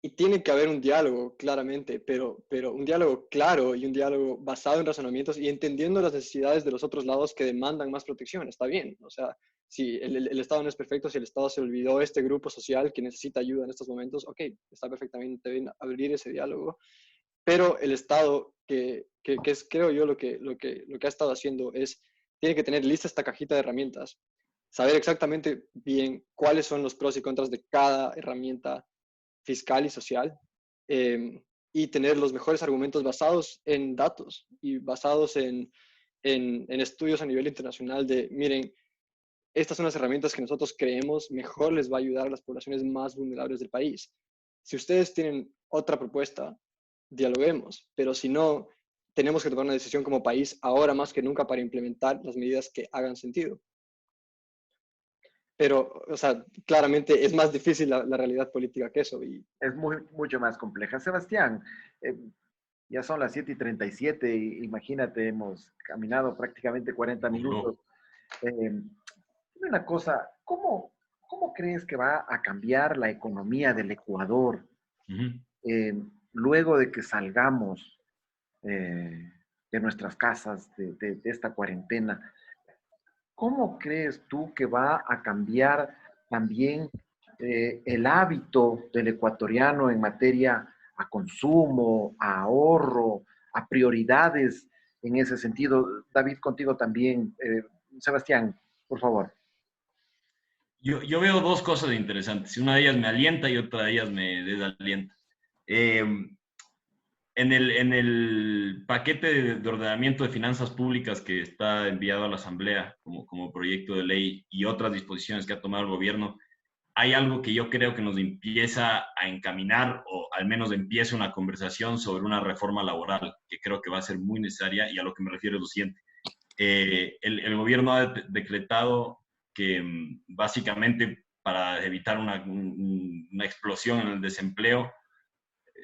Speaker 2: Y tiene que haber un diálogo, claramente, pero un diálogo claro y un diálogo basado en razonamientos y entendiendo las necesidades de los otros lados que demandan más protección. Está bien, o sea, si el Estado no es perfecto, si el Estado se olvidó este grupo social que necesita ayuda en estos momentos, ok, está perfectamente bien abrir ese diálogo, pero el Estado, que es, creo yo, lo que ha estado haciendo es, tiene que tener lista esta cajita de herramientas, saber exactamente bien cuáles son los pros y contras de cada herramienta fiscal y social, y tener los mejores argumentos basados en datos y basados en estudios a nivel internacional de, miren, estas son las herramientas que nosotros creemos mejor les va a ayudar a las poblaciones más vulnerables del país. Si ustedes tienen otra propuesta, dialoguemos, pero si no, tenemos que tomar una decisión como país ahora más que nunca para implementar las medidas que hagan sentido. Pero, o sea, claramente es más difícil la realidad política que eso.
Speaker 1: Es mucho más compleja. Sebastián, eh, ya son las 7:37 y imagínate, hemos caminado prácticamente 40 minutos. Dime una cosa, ¿cómo crees que va a cambiar la economía del Ecuador eh, luego de que salgamos de nuestras casas de esta cuarentena? ¿Cómo crees tú que va a cambiar también el hábito del ecuatoriano en materia a consumo, a ahorro, a prioridades en ese sentido? David, contigo también. Sebastián, por favor.
Speaker 3: Yo veo dos cosas interesantes. Una de ellas me alienta y otra de ellas me desalienta. Eh, en el paquete de ordenamiento de finanzas públicas que está enviado a la Asamblea como proyecto de ley y otras disposiciones que ha tomado el gobierno, hay algo que yo creo que nos empieza a encaminar o al menos empieza una conversación sobre una reforma laboral que creo que va a ser muy necesaria, y a lo que me refiero es lo siguiente. El gobierno ha decretado que básicamente para evitar una explosión en el desempleo,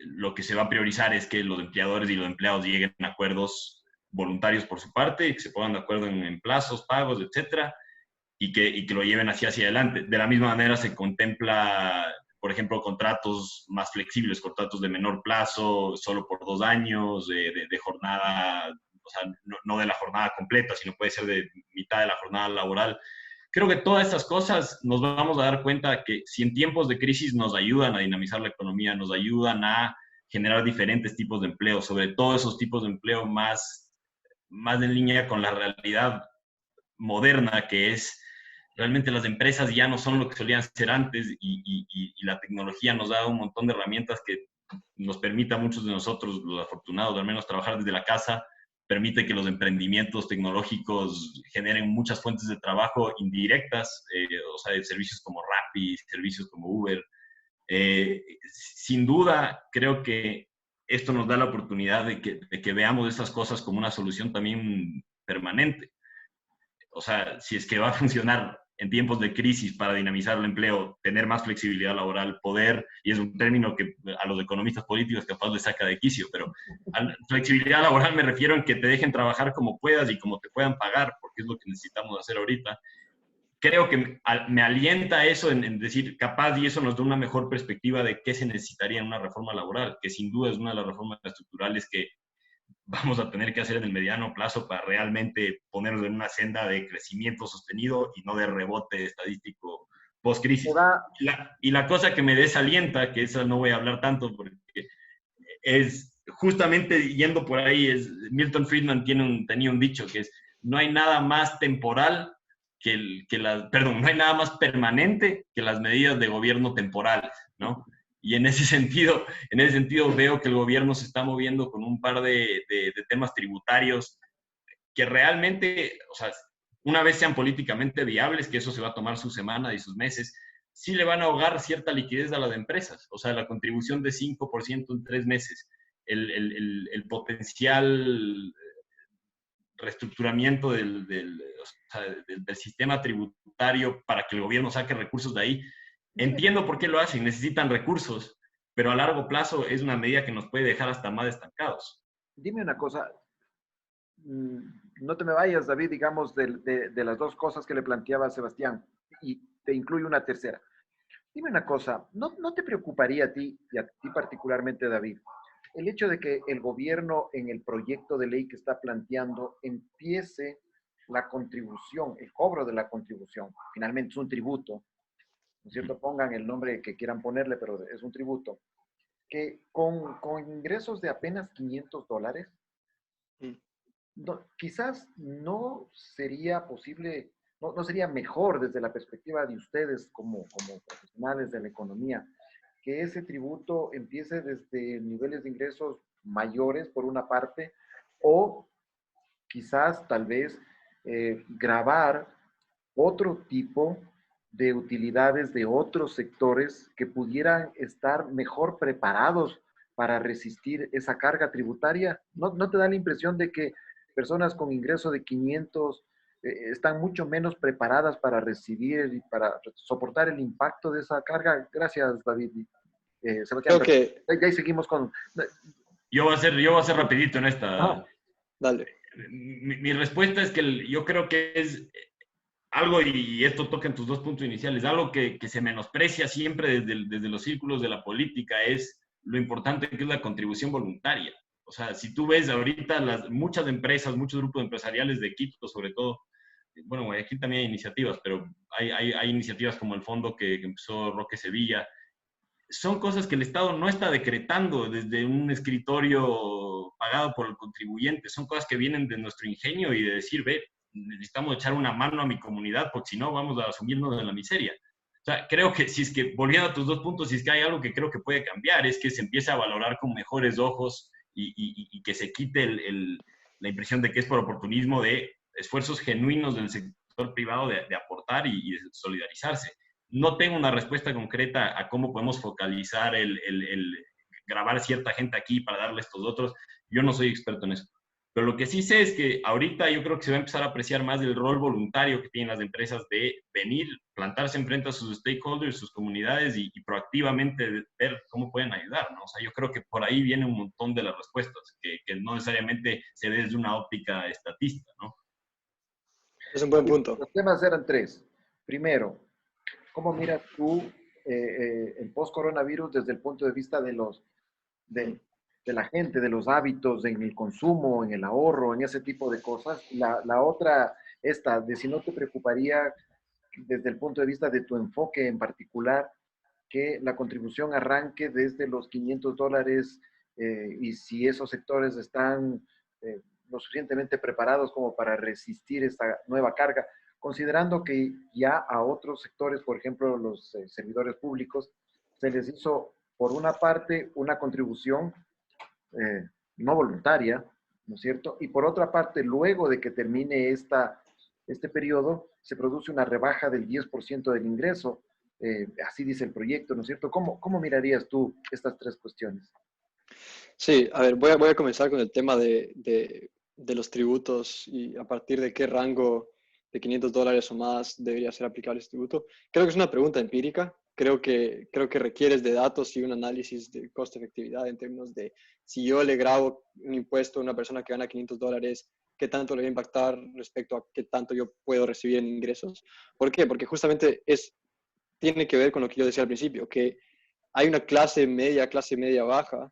Speaker 3: lo que se va a priorizar es que los empleadores y los empleados lleguen a acuerdos voluntarios por su parte, que se pongan de acuerdo en plazos, pagos, etcétera, y que lo lleven hacia adelante. De la misma manera se contempla, por ejemplo, contratos más flexibles, contratos de menor plazo, solo por 2 años, de jornada, o sea, no de la jornada completa, sino puede ser de mitad de la jornada laboral. Creo que todas estas cosas nos vamos a dar cuenta que si en tiempos de crisis nos ayudan a dinamizar la economía, nos ayudan a generar diferentes tipos de empleo, sobre todo esos tipos de empleo más en línea con la realidad moderna, que es realmente las empresas ya no son lo que solían ser antes, y la tecnología nos da un montón de herramientas que nos permite a muchos de nosotros, los afortunados, al menos trabajar desde la casa, permite que los emprendimientos tecnológicos generen muchas fuentes de trabajo indirectas, o sea, servicios como Rappi, servicios como Uber. Sin duda, creo que esto nos da la oportunidad de que veamos estas cosas como una solución también permanente. O sea, si es que va a funcionar en tiempos de crisis para dinamizar el empleo, tener más flexibilidad laboral, poder, y es un término que a los economistas políticos capaz les saca de quicio, pero a flexibilidad laboral me refiero en que te dejen trabajar como puedas y como te puedan pagar, porque es lo que necesitamos hacer ahorita. Creo que me alienta eso en decir, capaz, y eso nos da una mejor perspectiva de qué se necesitaría en una reforma laboral, que sin duda es una de las reformas estructurales que vamos a tener que hacer en el mediano plazo para realmente ponernos en una senda de crecimiento sostenido y no de rebote estadístico post-crisis. Y la cosa que me desalienta, que esa no voy a hablar tanto porque es justamente yendo por ahí, es Milton Friedman tenía un dicho que es, no hay nada más temporal no hay nada más permanente que las medidas de gobierno temporales, ¿no? Y en ese sentido veo que el gobierno se está moviendo con un par de temas tributarios que realmente, o sea, una vez sean políticamente viables, que eso se va a tomar su semana y sus meses, sí le van a ahogar cierta liquidez a las empresas. O sea, la contribución de 5% en 3 meses, el potencial reestructuramiento del sistema tributario para que el gobierno saque recursos de ahí. Entiendo por qué lo hacen, necesitan recursos, pero a largo plazo es una medida que nos puede dejar hasta más estancados.
Speaker 1: Dime una cosa, no te me vayas, David, digamos, de las dos cosas que le planteaba Sebastián, y te incluye una tercera. Dime una cosa, ¿no te preocuparía a ti, y a ti particularmente, David, el hecho de que el gobierno en el proyecto de ley que está planteando empiece la contribución, el cobro de la contribución, finalmente es un tributo, ¿no es cierto? Pongan el nombre que quieran ponerle, pero es un tributo, que con ingresos de apenas $500,
Speaker 2: Mm.
Speaker 1: no, quizás no sería posible, no sería mejor desde la perspectiva de ustedes como profesionales de la economía, que ese tributo empiece desde niveles de ingresos mayores, por una parte, o quizás tal vez grabar otro tipo de utilidades de otros sectores que pudieran estar mejor preparados para resistir esa carga tributaria. ¿No te da la impresión de que personas con ingreso de 500 están mucho menos preparadas para recibir y para soportar el impacto de esa carga? Gracias, David. Sebastián,
Speaker 2: Creo que,
Speaker 1: ya ahí seguimos con...
Speaker 3: Yo voy a ser rapidito en
Speaker 1: Ah,
Speaker 3: esta.
Speaker 2: dale.
Speaker 3: Mi respuesta es que yo creo que es algo, y esto toca en tus dos puntos iniciales, algo que se menosprecia siempre desde los círculos de la política es lo importante que es la contribución voluntaria. O sea, si tú ves ahorita muchas empresas, muchos grupos empresariales de Quito, sobre todo, bueno, aquí también hay iniciativas, pero hay iniciativas como el fondo que empezó Roque Sevilla, son cosas que el Estado no está decretando desde un escritorio pagado por el contribuyente, son cosas que vienen de nuestro ingenio y de decir, ve, necesitamos echar una mano a mi comunidad porque si no vamos a asumirnos de la miseria. O sea, creo que si es que, volviendo a tus dos puntos, si es que hay algo que creo que puede cambiar, es que se empiece a valorar con mejores ojos y que se quite la impresión de que es por oportunismo, de esfuerzos genuinos del sector privado de aportar y de solidarizarse. No tengo una respuesta concreta a cómo podemos focalizar el grabar cierta gente aquí para darle a estos otros. Yo no soy experto en eso. Pero lo que sí sé es que ahorita yo creo que se va a empezar a apreciar más el rol voluntario que tienen las empresas de venir, plantarse enfrente a sus stakeholders, sus comunidades y proactivamente ver cómo pueden ayudar, ¿no? O sea, yo creo que por ahí viene un montón de las respuestas, que no necesariamente se ve desde una óptica estatista, ¿no?
Speaker 2: Es un buen punto.
Speaker 1: los temas eran tres. Primero, ¿cómo miras tú el post-coronavirus desde el punto de vista de, de la gente, de los hábitos, en el consumo, en el ahorro, en ese tipo de cosas? La otra, esta, de si no te preocuparía desde el punto de vista de tu enfoque en particular, que la contribución arranque desde los $500 y si esos sectores están lo suficientemente preparados como para resistir esta nueva carga, considerando que ya a otros sectores, por ejemplo, los servidores públicos, se les hizo, por una parte, una contribución no voluntaria, ¿no es cierto? Y por otra parte, luego de que termine este periodo, se produce una rebaja del 10% del ingreso. Así dice el proyecto, ¿no es cierto? ¿Cómo mirarías tú estas tres cuestiones?
Speaker 2: Sí, a ver, voy a comenzar con el tema de los tributos y a partir de qué rango de $500 o más debería ser aplicable este tributo. Creo que es una pregunta empírica. Creo que requieres de datos y un análisis de costo-efectividad en términos de si yo le grabo un impuesto a una persona que gana $500, qué tanto le va a impactar respecto a qué tanto yo puedo recibir en ingresos. ¿Por qué? Porque justamente tiene que ver con lo que yo decía al principio, que hay una clase media baja,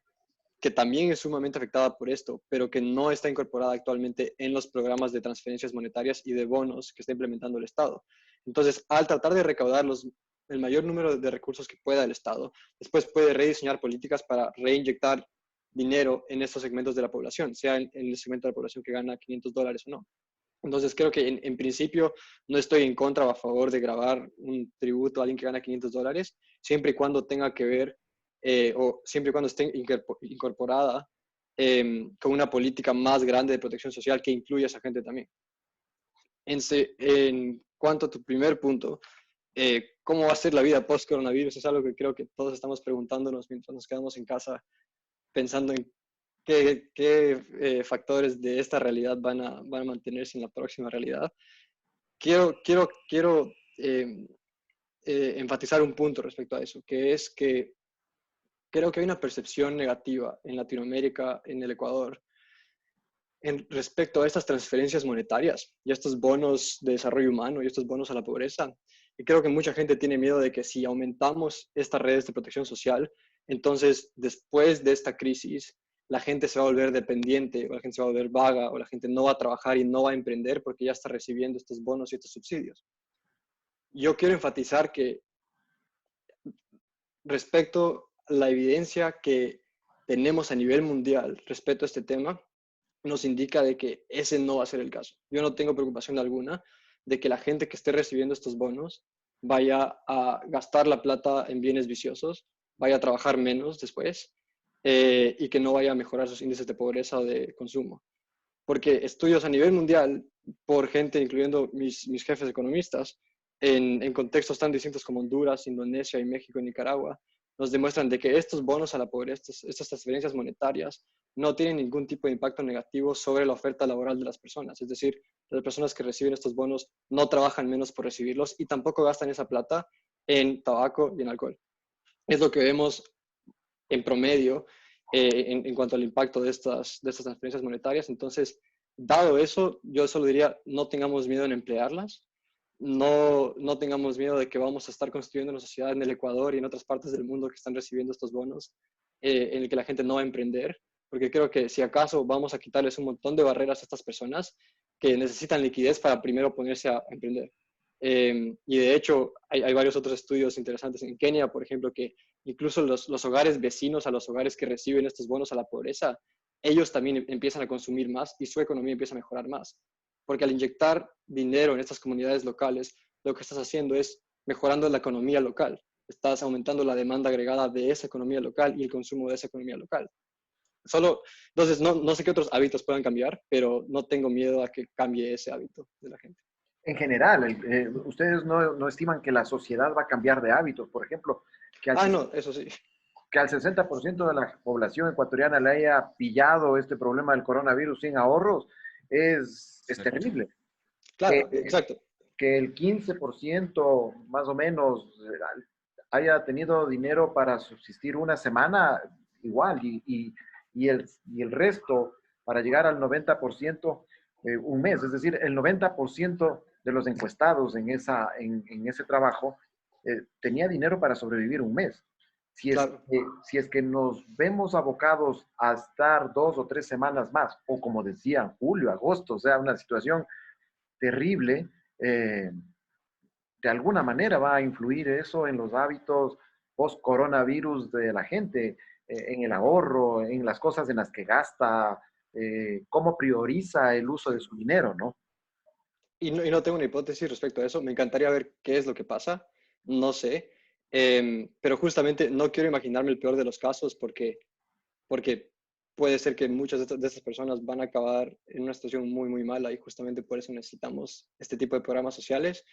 Speaker 2: que también es sumamente afectada por esto, pero que no está incorporada actualmente en los programas de transferencias monetarias y de bonos que está implementando el Estado. Entonces, al tratar de recaudar el mayor número de recursos que pueda el Estado, después puede rediseñar políticas para reinyectar dinero en estos segmentos de la población, sea en el segmento de la población que gana $500 o no. Entonces, creo que en principio no estoy en contra o a favor de grabar un tributo a alguien que gana $500, siempre y cuando tenga que ver o siempre y cuando esté incorporada con una política más grande de protección social que incluya a esa gente también. En cuanto a tu primer punto, ¿cómo va a ser la vida post-coronavirus? Es algo que creo que todos estamos preguntándonos mientras nos quedamos en casa, pensando en qué factores de esta realidad van a mantenerse en la próxima realidad. Quiero enfatizar un punto respecto a eso, que es que creo que hay una percepción negativa en Latinoamérica, en el Ecuador, respecto a estas transferencias monetarias y estos bonos de desarrollo humano y estos bonos a la pobreza. Y creo que mucha gente tiene miedo de que si aumentamos estas redes de protección social, entonces después de esta crisis, la gente se va a volver dependiente, o la gente se va a volver vaga, o la gente no va a trabajar y no va a emprender porque ya está recibiendo estos bonos y estos subsidios. Yo quiero enfatizar que respecto a la evidencia que tenemos a nivel mundial respecto a este tema, nos indica de que ese no va a ser el caso. Yo no tengo preocupación alguna de que la gente que esté recibiendo estos bonos vaya a gastar la plata en bienes viciosos, vaya a trabajar menos después y que no vaya a mejorar sus índices de pobreza o de consumo. Porque estudios a nivel mundial por gente, incluyendo mis jefes economistas, en contextos tan distintos como Honduras, Indonesia y México y Nicaragua, nos demuestran de que estos bonos a la pobreza, estas transferencias monetarias, no tienen ningún tipo de impacto negativo sobre la oferta laboral de las personas. Es decir, las personas que reciben estos bonos no trabajan menos por recibirlos y tampoco gastan esa plata en tabaco y en alcohol. Es lo que vemos en promedio en cuanto al impacto de estas transferencias monetarias. Entonces, dado eso, yo solo diría, no tengamos miedo en emplearlas, no tengamos miedo de que vamos a estar construyendo una sociedad en el Ecuador y en otras partes del mundo que están recibiendo estos bonos, en el que la gente no va a emprender, porque creo que si acaso vamos a quitarles un montón de barreras a estas personas que necesitan liquidez para primero ponerse a emprender. Y de hecho, hay varios otros estudios interesantes en Kenia, por ejemplo, que incluso los hogares vecinos a los hogares que reciben estos bonos a la pobreza, ellos también empiezan a consumir más y su economía empieza a mejorar más. Porque al inyectar dinero en estas comunidades locales, lo que estás haciendo es mejorando la economía local. Estás aumentando la demanda agregada de esa economía local y el consumo de esa economía local. Entonces, no sé qué otros hábitos puedan cambiar, pero no tengo miedo a que cambie ese hábito de la gente.
Speaker 1: En general, ustedes no estiman que la sociedad va a cambiar de hábitos, por ejemplo,
Speaker 2: No, eso sí.
Speaker 1: que al 60% de la población ecuatoriana le haya pillado este problema del coronavirus sin ahorros, es terrible.
Speaker 2: Claro, exacto.
Speaker 1: Que el 15% más o menos haya tenido dinero para subsistir una semana, igual, y el resto para llegar al 90% un mes. Es decir, el 90% de los encuestados en ese trabajo tenía dinero para sobrevivir un mes.
Speaker 2: Claro.
Speaker 1: Si es que nos vemos abocados a estar 2 o 3 semanas más, o como decían, julio, agosto, o sea, una situación terrible, de alguna manera va a influir eso en los hábitos post-coronavirus de la gente, en el ahorro, en las cosas en las que gasta, cómo prioriza el uso de su dinero, ¿no?
Speaker 2: Y no tengo una hipótesis respecto a eso. Me encantaría ver qué es lo que pasa. No sé. Pero justamente no quiero imaginarme el peor de los casos porque puede ser que muchas de estas personas van a acabar en una situación muy, muy mala y justamente por eso necesitamos este tipo de programas sociales,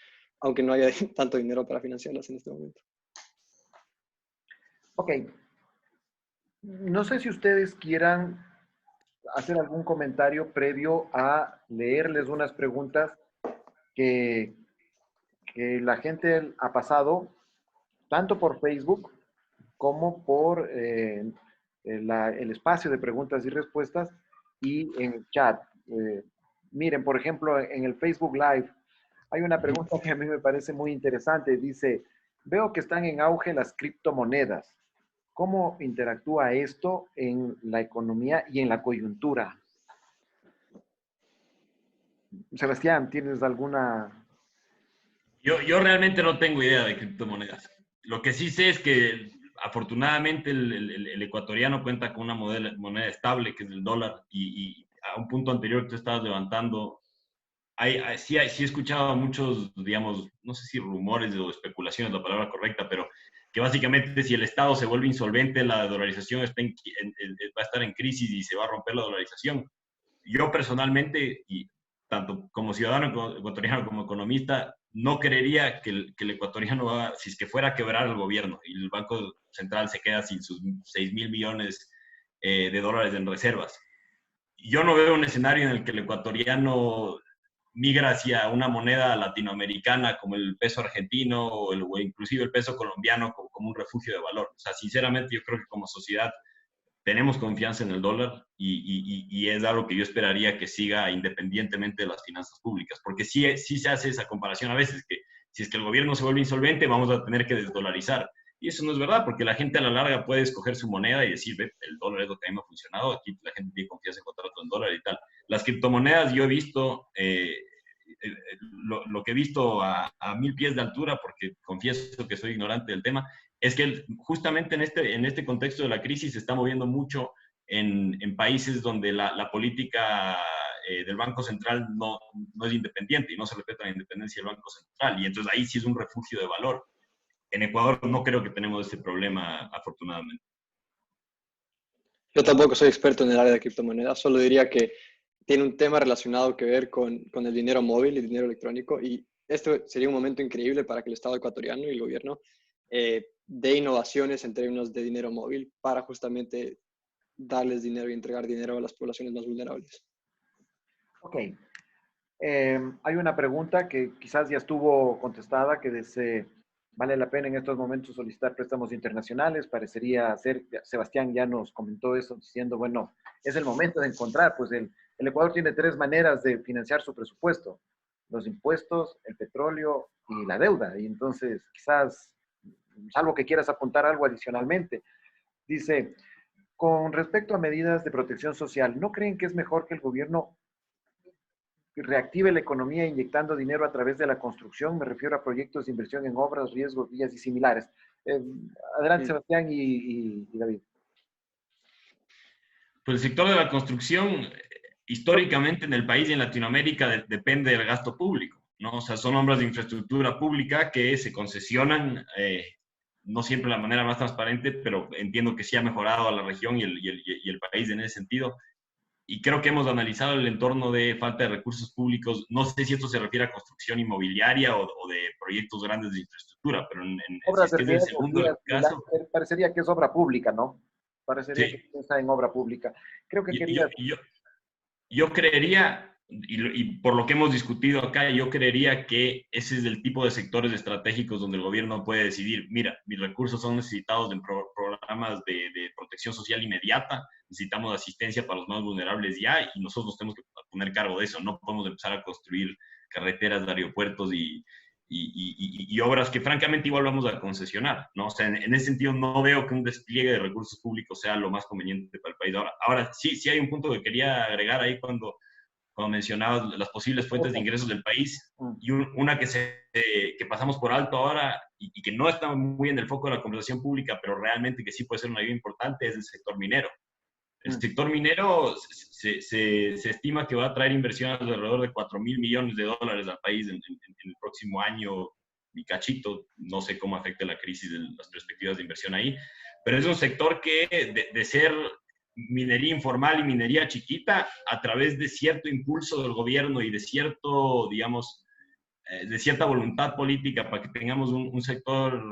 Speaker 2: aunque no haya tanto dinero para financiarlas en este momento.
Speaker 1: Ok. No sé si ustedes quieran hacer algún comentario previo a leerles unas preguntas que la gente ha pasado, tanto por Facebook como por el espacio de preguntas y respuestas y en el chat. Miren, por ejemplo, en el Facebook Live hay una pregunta que a mí me parece muy interesante. Dice, veo que están en auge las criptomonedas. ¿Cómo interactúa esto en la economía y en la coyuntura? Sebastián, ¿tienes alguna?
Speaker 3: Yo realmente no tengo idea de criptomonedas. Lo que sí sé es que afortunadamente el ecuatoriano cuenta con una moneda estable, que es el dólar, y a un punto anterior que tú estabas levantando, sí he escuchado muchos, digamos, no sé si rumores o especulaciones, la palabra correcta, pero que básicamente si el Estado se vuelve insolvente, la dolarización va a estar en crisis y se va a romper la dolarización. Yo personalmente, y tanto como ciudadano ecuatoriano como economista, no creería que el ecuatoriano va, si es que fuera a quebrar el gobierno y el Banco Central se queda sin sus 6.000 millones de dólares en reservas. Yo no veo un escenario en el que el ecuatoriano migra hacia una moneda latinoamericana como el peso argentino o inclusive el peso colombiano como un refugio de valor. O sea, sinceramente yo creo que como sociedad tenemos confianza en el dólar y es algo que yo esperaría que siga independientemente de las finanzas públicas, porque sí se hace esa comparación a veces, que si es que el gobierno se vuelve insolvente, vamos a tener que desdolarizar. Y eso no es verdad, porque la gente a la larga puede escoger su moneda y decir, ve, el dólar es lo que a mí me ha funcionado, aquí la gente tiene confianza en contrato en dólar y tal. Las criptomonedas yo he visto, lo que he visto a 1000 pies de altura, porque confieso que soy ignorante del tema, es que justamente en este contexto de la crisis se está moviendo mucho en países donde la política del Banco Central no es independiente y no se respeta la independencia del Banco Central. Y entonces ahí sí es un refugio de valor. En Ecuador no creo que tenemos ese problema, afortunadamente.
Speaker 2: Yo tampoco soy experto en el área de criptomonedas, solo diría que tiene un tema relacionado que ver con el dinero móvil y el dinero electrónico, y esto sería un momento increíble para que el Estado ecuatoriano y el gobierno dé innovaciones en términos de dinero móvil para justamente darles dinero y entregar dinero a las poblaciones más vulnerables.
Speaker 1: Ok. Hay una pregunta que quizás ya estuvo contestada, que dice, ¿vale la pena en estos momentos solicitar préstamos internacionales? Parecería ser, Sebastián ya nos comentó eso, diciendo, bueno, es el momento de encontrar, pues el Ecuador tiene tres maneras de financiar su presupuesto: los impuestos, el petróleo y la deuda. Y entonces, quizás, salvo que quieras apuntar algo adicionalmente, dice, con respecto a medidas de protección social, ¿no creen que es mejor que el gobierno reactive la economía inyectando dinero a través de la construcción? Me refiero a proyectos de inversión en obras, riesgos, vías y similares. Adelante, Sebastián y David.
Speaker 3: Pues el sector de la construcción, históricamente en el país y en Latinoamérica, depende del gasto público, ¿no? O sea, son obras de infraestructura pública que se concesionan, no siempre de la manera más transparente, pero entiendo que sí ha mejorado a la región y el país en ese sentido. Y creo que hemos analizado el entorno de falta de recursos públicos. No sé si esto se refiere a construcción inmobiliaria o de proyectos grandes de infraestructura, pero si
Speaker 1: Obras
Speaker 3: es
Speaker 1: de
Speaker 3: que es el
Speaker 1: riesgo,
Speaker 3: segundo
Speaker 1: vías similares,
Speaker 3: caso,
Speaker 1: parecería que es obra pública, ¿no? Parecería que
Speaker 3: sí.
Speaker 1: está en obra pública. Creo que
Speaker 3: Yo,
Speaker 1: querías...
Speaker 3: yo, yo creería, y por lo que hemos discutido acá, yo creería que ese es el tipo de sectores estratégicos donde el gobierno puede decidir, mira, mis recursos son necesitados en programas de protección social inmediata, necesitamos asistencia para los más vulnerables ya, y nosotros tenemos que poner cargo de eso. No podemos empezar a construir carreteras, aeropuertos y obras que francamente igual vamos a concesionar, ¿no? O sea, en ese sentido no veo que un despliegue de recursos públicos sea lo más conveniente para el país ahora. Ahora, sí hay un punto que quería agregar ahí cuando mencionabas las posibles fuentes de ingresos del país, y una que pasamos por alto ahora y que no está muy en el foco de la conversación pública, pero realmente que sí puede ser una ayuda importante, es el sector minero. El sector minero se estima que va a traer inversiones de alrededor de 4.000 millones de dólares al país en el próximo año y cachito. No sé cómo afecta la crisis de las perspectivas de inversión ahí, pero es un sector que de ser minería informal y minería chiquita, a través de cierto impulso del gobierno y de cierto, digamos, de cierta voluntad política para que tengamos un sector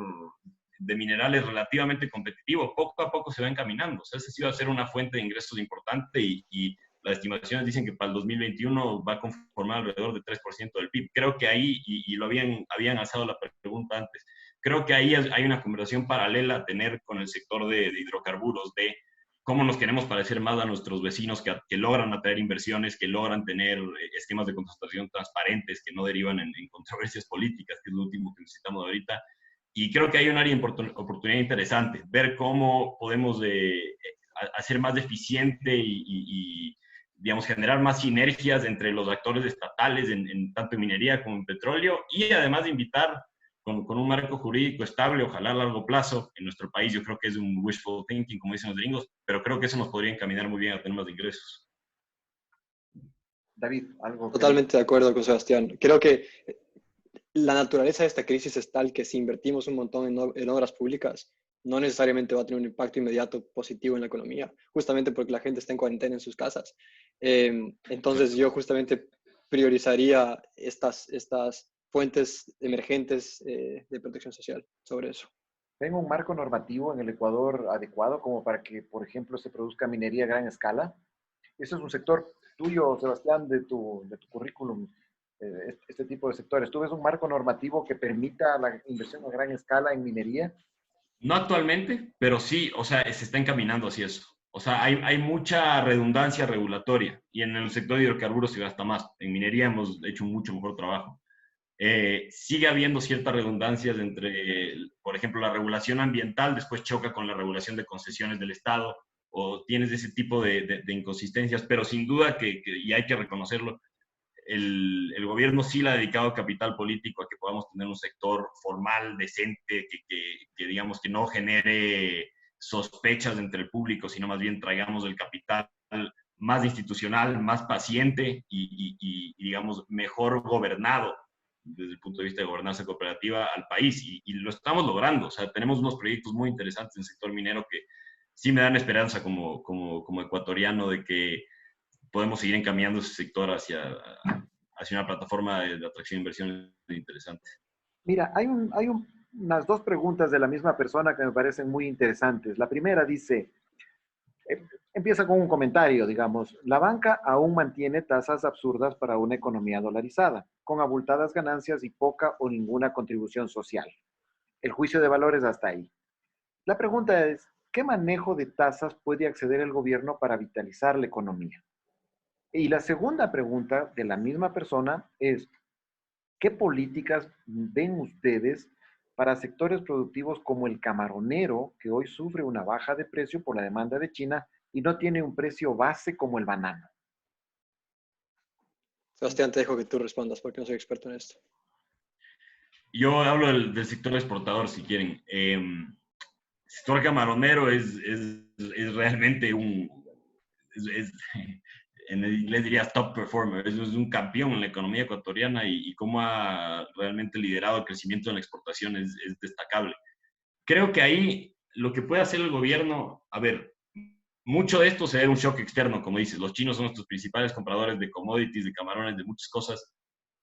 Speaker 3: de minerales relativamente competitivo, poco a poco se va encaminando. O sea, ese sí va a ser una fuente de ingresos importante y las estimaciones dicen que para el 2021 va a conformar alrededor de 3% del PIB. Creo que ahí, y lo habían alzado la pregunta antes, creo que ahí hay una conversación paralela a tener con el sector de hidrocarburos, de cómo nos queremos parecer más a nuestros vecinos que logran atraer inversiones, que logran tener esquemas de contratación transparentes, que no derivan en controversias políticas, que es lo último que necesitamos ahorita. Y creo que hay un área de oportunidad interesante, ver cómo podemos hacer más eficiente digamos, generar más sinergias entre los actores estatales en tanto en minería como en petróleo, y además de invitar con un marco jurídico estable, ojalá a largo plazo, en nuestro país. Yo creo que es un wishful thinking, como dicen los gringos, pero creo que eso nos podría encaminar muy bien a tener más ingresos.
Speaker 1: David, algo que...
Speaker 2: Totalmente de acuerdo con Sebastián. Creo que la naturaleza de esta crisis es tal que si invertimos un montón en obras públicas, no necesariamente va a tener un impacto inmediato positivo en la economía, justamente porque la gente está en cuarentena en sus casas. Entonces yo justamente priorizaría estas fuentes emergentes de protección social sobre eso.
Speaker 1: ¿Tengo un marco normativo en el Ecuador adecuado como para que, por ejemplo, se produzca minería a gran escala? Eso es un sector tuyo, Sebastián, de tu currículum, este tipo de sectores. ¿Tú ves un marco normativo que permita la inversión a gran escala en minería?
Speaker 3: No actualmente, pero sí, o sea, se está encaminando hacia eso. O sea, hay mucha redundancia regulatoria y en el sector de hidrocarburos se gasta más. En minería hemos hecho un mucho mejor trabajo. Sigue habiendo ciertas redundancias entre, por ejemplo, la regulación ambiental, después choca con la regulación de concesiones del Estado, o tienes ese tipo de inconsistencias, pero sin duda y hay que reconocerlo, el gobierno sí le ha dedicado capital político a que podamos tener un sector formal, decente, digamos que no genere sospechas entre el público, sino más bien traigamos el capital más institucional, más paciente y digamos, mejor gobernado desde el punto de vista de gobernanza cooperativa al país. Y lo estamos logrando. O sea, tenemos unos proyectos muy interesantes en el sector minero que sí me dan esperanza como ecuatoriano de que podemos seguir encaminando ese sector hacia una plataforma de atracción de inversiones interesante.
Speaker 1: Mira, unas dos preguntas de la misma persona que me parecen muy interesantes. La primera dice, empieza con un comentario, digamos, la banca aún mantiene tasas absurdas para una economía dolarizada, con abultadas ganancias y poca o ninguna contribución social. El juicio de valores hasta ahí. La pregunta es, ¿qué manejo de tasas puede acceder el gobierno para vitalizar la economía? Y la segunda pregunta de la misma persona es, ¿qué políticas ven ustedes para sectores productivos como el camaronero, que hoy sufre una baja de precio por la demanda de China y no tiene un precio base como el banano?
Speaker 2: Sebastián, te dejo que tú respondas porque no soy experto en esto.
Speaker 3: Yo hablo del sector exportador, si quieren. El sector camaronero es realmente en inglés diría top performer, es un campeón en la economía ecuatoriana y cómo ha realmente liderado el crecimiento en la exportación es destacable. Creo que ahí lo que puede hacer el gobierno, a ver, mucho de esto se debe a un shock externo, como dices, los chinos son nuestros principales compradores de commodities, de camarones, de muchas cosas.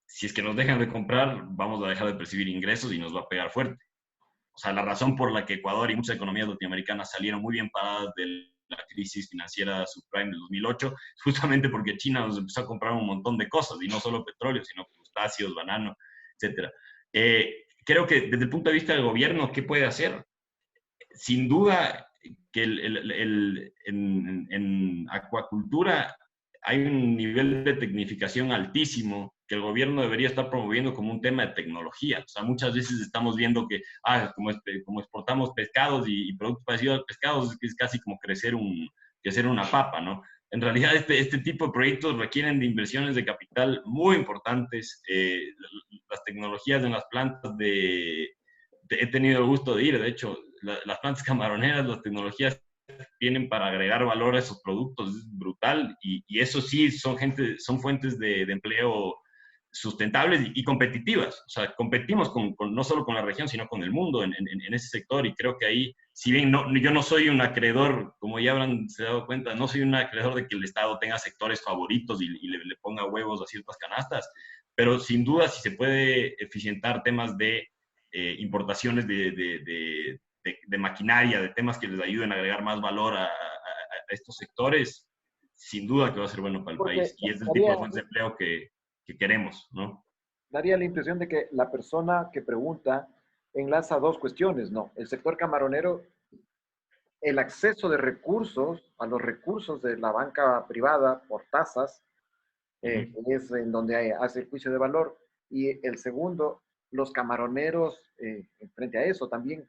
Speaker 3: Si es que nos dejan de comprar, vamos a dejar de percibir ingresos y nos va a pegar fuerte. O sea, la razón por la que Ecuador y muchas economías latinoamericanas salieron muy bien paradas de la crisis financiera subprime del 2008, justamente porque China nos empezó a comprar un montón de cosas, y no solo petróleo, sino crustáceos, banano, etc. Creo que desde el punto de vista del gobierno, ¿qué puede hacer? Sin duda que en acuacultura hay un nivel de tecnificación altísimo que el gobierno debería estar promoviendo como un tema de tecnología. O sea, muchas veces estamos viendo que, como exportamos pescados y productos parecidos a pescados, es casi como crecer una papa, ¿no? En realidad, este tipo de proyectos requieren de inversiones de capital muy importantes. Las tecnologías en las plantas he tenido el gusto de ir, de hecho, las plantas camaroneras, las tecnologías tienen para agregar valor a esos productos, es brutal, y eso sí son fuentes de empleo sustentables y competitivas. O sea, competimos no solo con la región, sino con el mundo en ese sector, y creo que ahí, si bien yo no soy un acreedor, como ya habrán se dado cuenta, no soy un acreedor de que el Estado tenga sectores favoritos y le ponga huevos a ciertas canastas, pero sin duda si se puede eficientar temas de importaciones de maquinaria, de temas que les ayuden a agregar más valor a estos sectores, sin duda que va a ser bueno para el
Speaker 1: Porque
Speaker 3: país. Y es el tipo de fuentes de empleo que queremos, ¿no?
Speaker 1: daría la impresión de que la persona que pregunta enlaza dos cuestiones, ¿no? El sector camaronero, el acceso de recursos a los recursos de la banca privada por tasas, que es en donde hace el juicio de valor, y el segundo, los camaroneros, frente a eso, también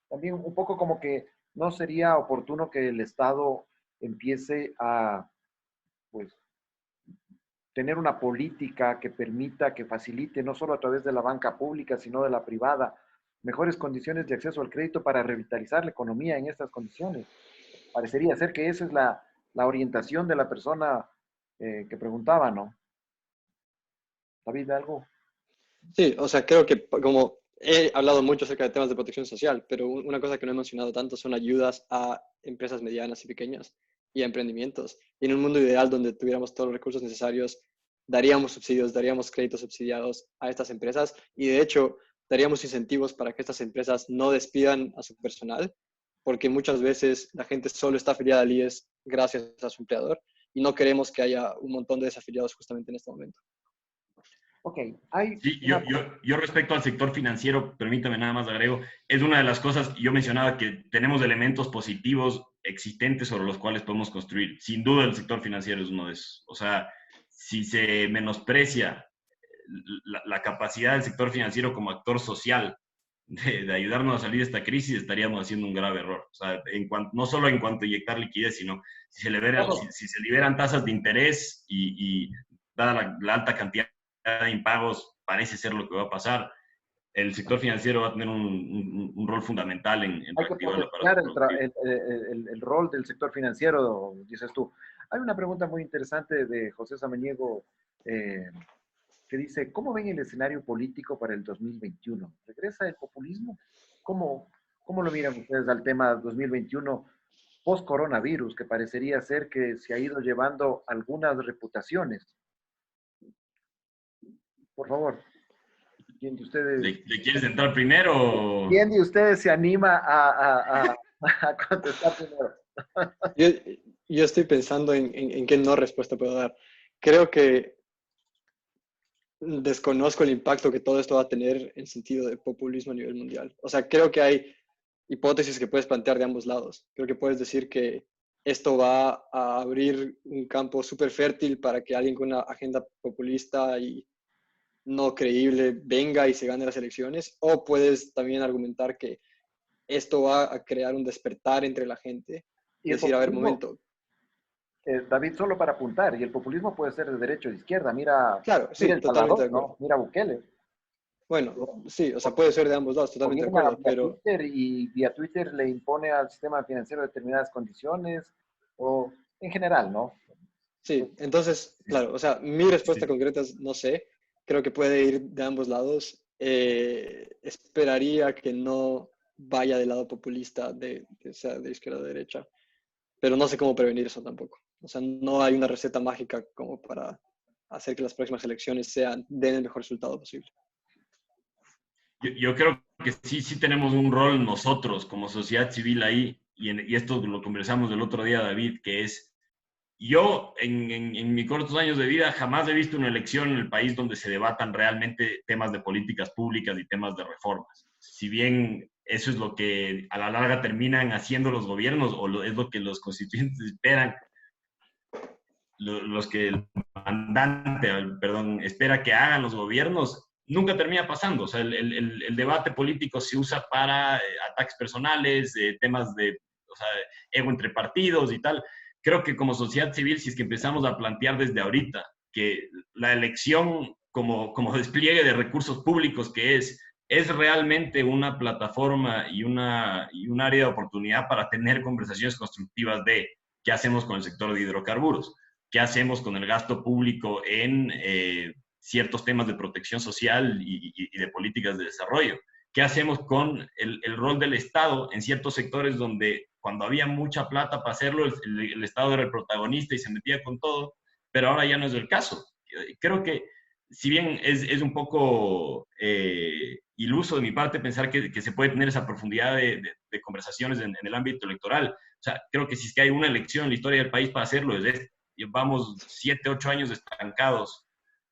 Speaker 1: un poco como que no sería oportuno que el Estado empiece a, pues, tener una política que permita, que facilite, no solo a través de la banca pública, sino de la privada, mejores condiciones de acceso al crédito para revitalizar la economía en estas condiciones. Parecería ser que esa es la orientación de la persona que preguntaba, ¿no? David, ¿algo?
Speaker 2: Sí, o sea, creo que como he hablado mucho acerca de temas de protección social, pero una cosa que no he mencionado tanto son ayudas a empresas medianas y pequeñas y a emprendimientos. Y en un mundo ideal donde tuviéramos todos los recursos necesarios, daríamos subsidios, daríamos créditos subsidiados a estas empresas y de hecho daríamos incentivos para que estas empresas no despidan a su personal, porque muchas veces la gente solo está afiliada al IES gracias a su empleador y no queremos que haya un montón de desafiliados justamente en este momento.
Speaker 1: Ok, hay
Speaker 3: Sí,
Speaker 1: una...
Speaker 3: yo respecto al sector financiero, permítame nada más agrego, es una de las cosas, yo mencionaba que tenemos elementos positivos existentes sobre los cuales podemos construir. Sin duda el sector financiero es uno de esos. O sea, si se menosprecia la capacidad del sector financiero como actor social de ayudarnos a salir de esta crisis, estaríamos haciendo un grave error. O sea, no solo en cuanto a inyectar liquidez, sino si se liberan tasas de interés y dada la alta cantidad de impagos, parece ser lo que va a pasar, el sector financiero va a tener un rol fundamental en
Speaker 1: Hay que
Speaker 3: reactivar el aparato
Speaker 1: potenciar
Speaker 3: productivo.
Speaker 1: el rol del sector financiero, dices tú. Hay una pregunta muy interesante de José Samaniego eh, que dice, ¿cómo ven el escenario político para el 2021? ¿Regresa el populismo? ¿Cómo, cómo lo miran ustedes al tema 2021 post-coronavirus, que parecería ser que se ha ido llevando algunas reputaciones? Por favor, ¿quién de ustedes,
Speaker 3: ¿Le quieres entrar primero?
Speaker 1: quién de ustedes se anima a contestar primero?
Speaker 2: Yo, yo estoy pensando en qué no respuesta puedo dar. Creo que desconozco el impacto que todo esto va a tener en sentido de populismo a nivel mundial. O sea, creo que hay hipótesis que puedes plantear de ambos lados. Creo que puedes decir que esto va a abrir un campo súper fértil para que alguien con una agenda populista y no creíble venga y se gane las elecciones. O puedes también argumentar que esto va a crear un despertar entre la gente
Speaker 1: Y
Speaker 2: y
Speaker 1: el
Speaker 2: decir, a ver,
Speaker 1: populismo,
Speaker 2: momento.
Speaker 1: David, solo para apuntar, y el populismo puede ser de derecha o de izquierda. Mira,
Speaker 2: Claro,
Speaker 1: mira
Speaker 2: sí,
Speaker 1: El
Speaker 2: totalmente de
Speaker 1: Salvador,
Speaker 2: acuerdo.
Speaker 1: ¿no? Mira Bukele.
Speaker 2: Bueno, sí, o sea, puede ser de ambos lados, totalmente de
Speaker 1: Gobierna
Speaker 2: acuerdo,
Speaker 1: vía
Speaker 2: pero
Speaker 1: Twitter y vía Twitter le impone al sistema financiero determinadas condiciones, o en general, ¿no?
Speaker 2: sí, entonces, claro, o sea, mi respuesta
Speaker 3: Sí.
Speaker 2: concreta es no sé, creo que puede ir de ambos lados. Esperaría que no vaya del lado populista, sea de izquierda o de derecha, pero no sé cómo prevenir eso tampoco. O sea, no hay una receta mágica como para hacer que las próximas elecciones den el mejor resultado posible.
Speaker 3: Yo creo que sí tenemos un rol nosotros como sociedad civil ahí, y esto lo conversamos el otro día, David, que es, yo en mis cortos años de vida jamás he visto una elección en el país donde se debatan realmente temas de políticas públicas y temas de reformas. Si bien eso es lo que a la larga terminan haciendo los gobiernos, es lo que los constituyentes esperan, los que el mandante, perdón, espera que hagan los gobiernos, nunca termina pasando. O sea, el debate político se usa para ataques personales, temas de, o sea, ego entre partidos y tal. Creo que como sociedad civil, si es que empezamos a plantear desde ahorita que la elección como despliegue de recursos públicos que es realmente una plataforma y un área de oportunidad para tener conversaciones constructivas de qué hacemos con el sector de hidrocarburos, qué hacemos con el gasto público en ciertos temas de protección social y de políticas de desarrollo, qué hacemos con el rol del Estado en ciertos sectores donde cuando había mucha plata para hacerlo, el Estado era el protagonista y se metía con todo, pero ahora ya no es el caso. Creo que si bien es un poco iluso de mi parte pensar que se puede tener esa profundidad de conversaciones en el ámbito electoral, o sea, creo que si es que hay una elección en la historia del país para hacerlo, es esta. Llevamos 7, 8 años estancados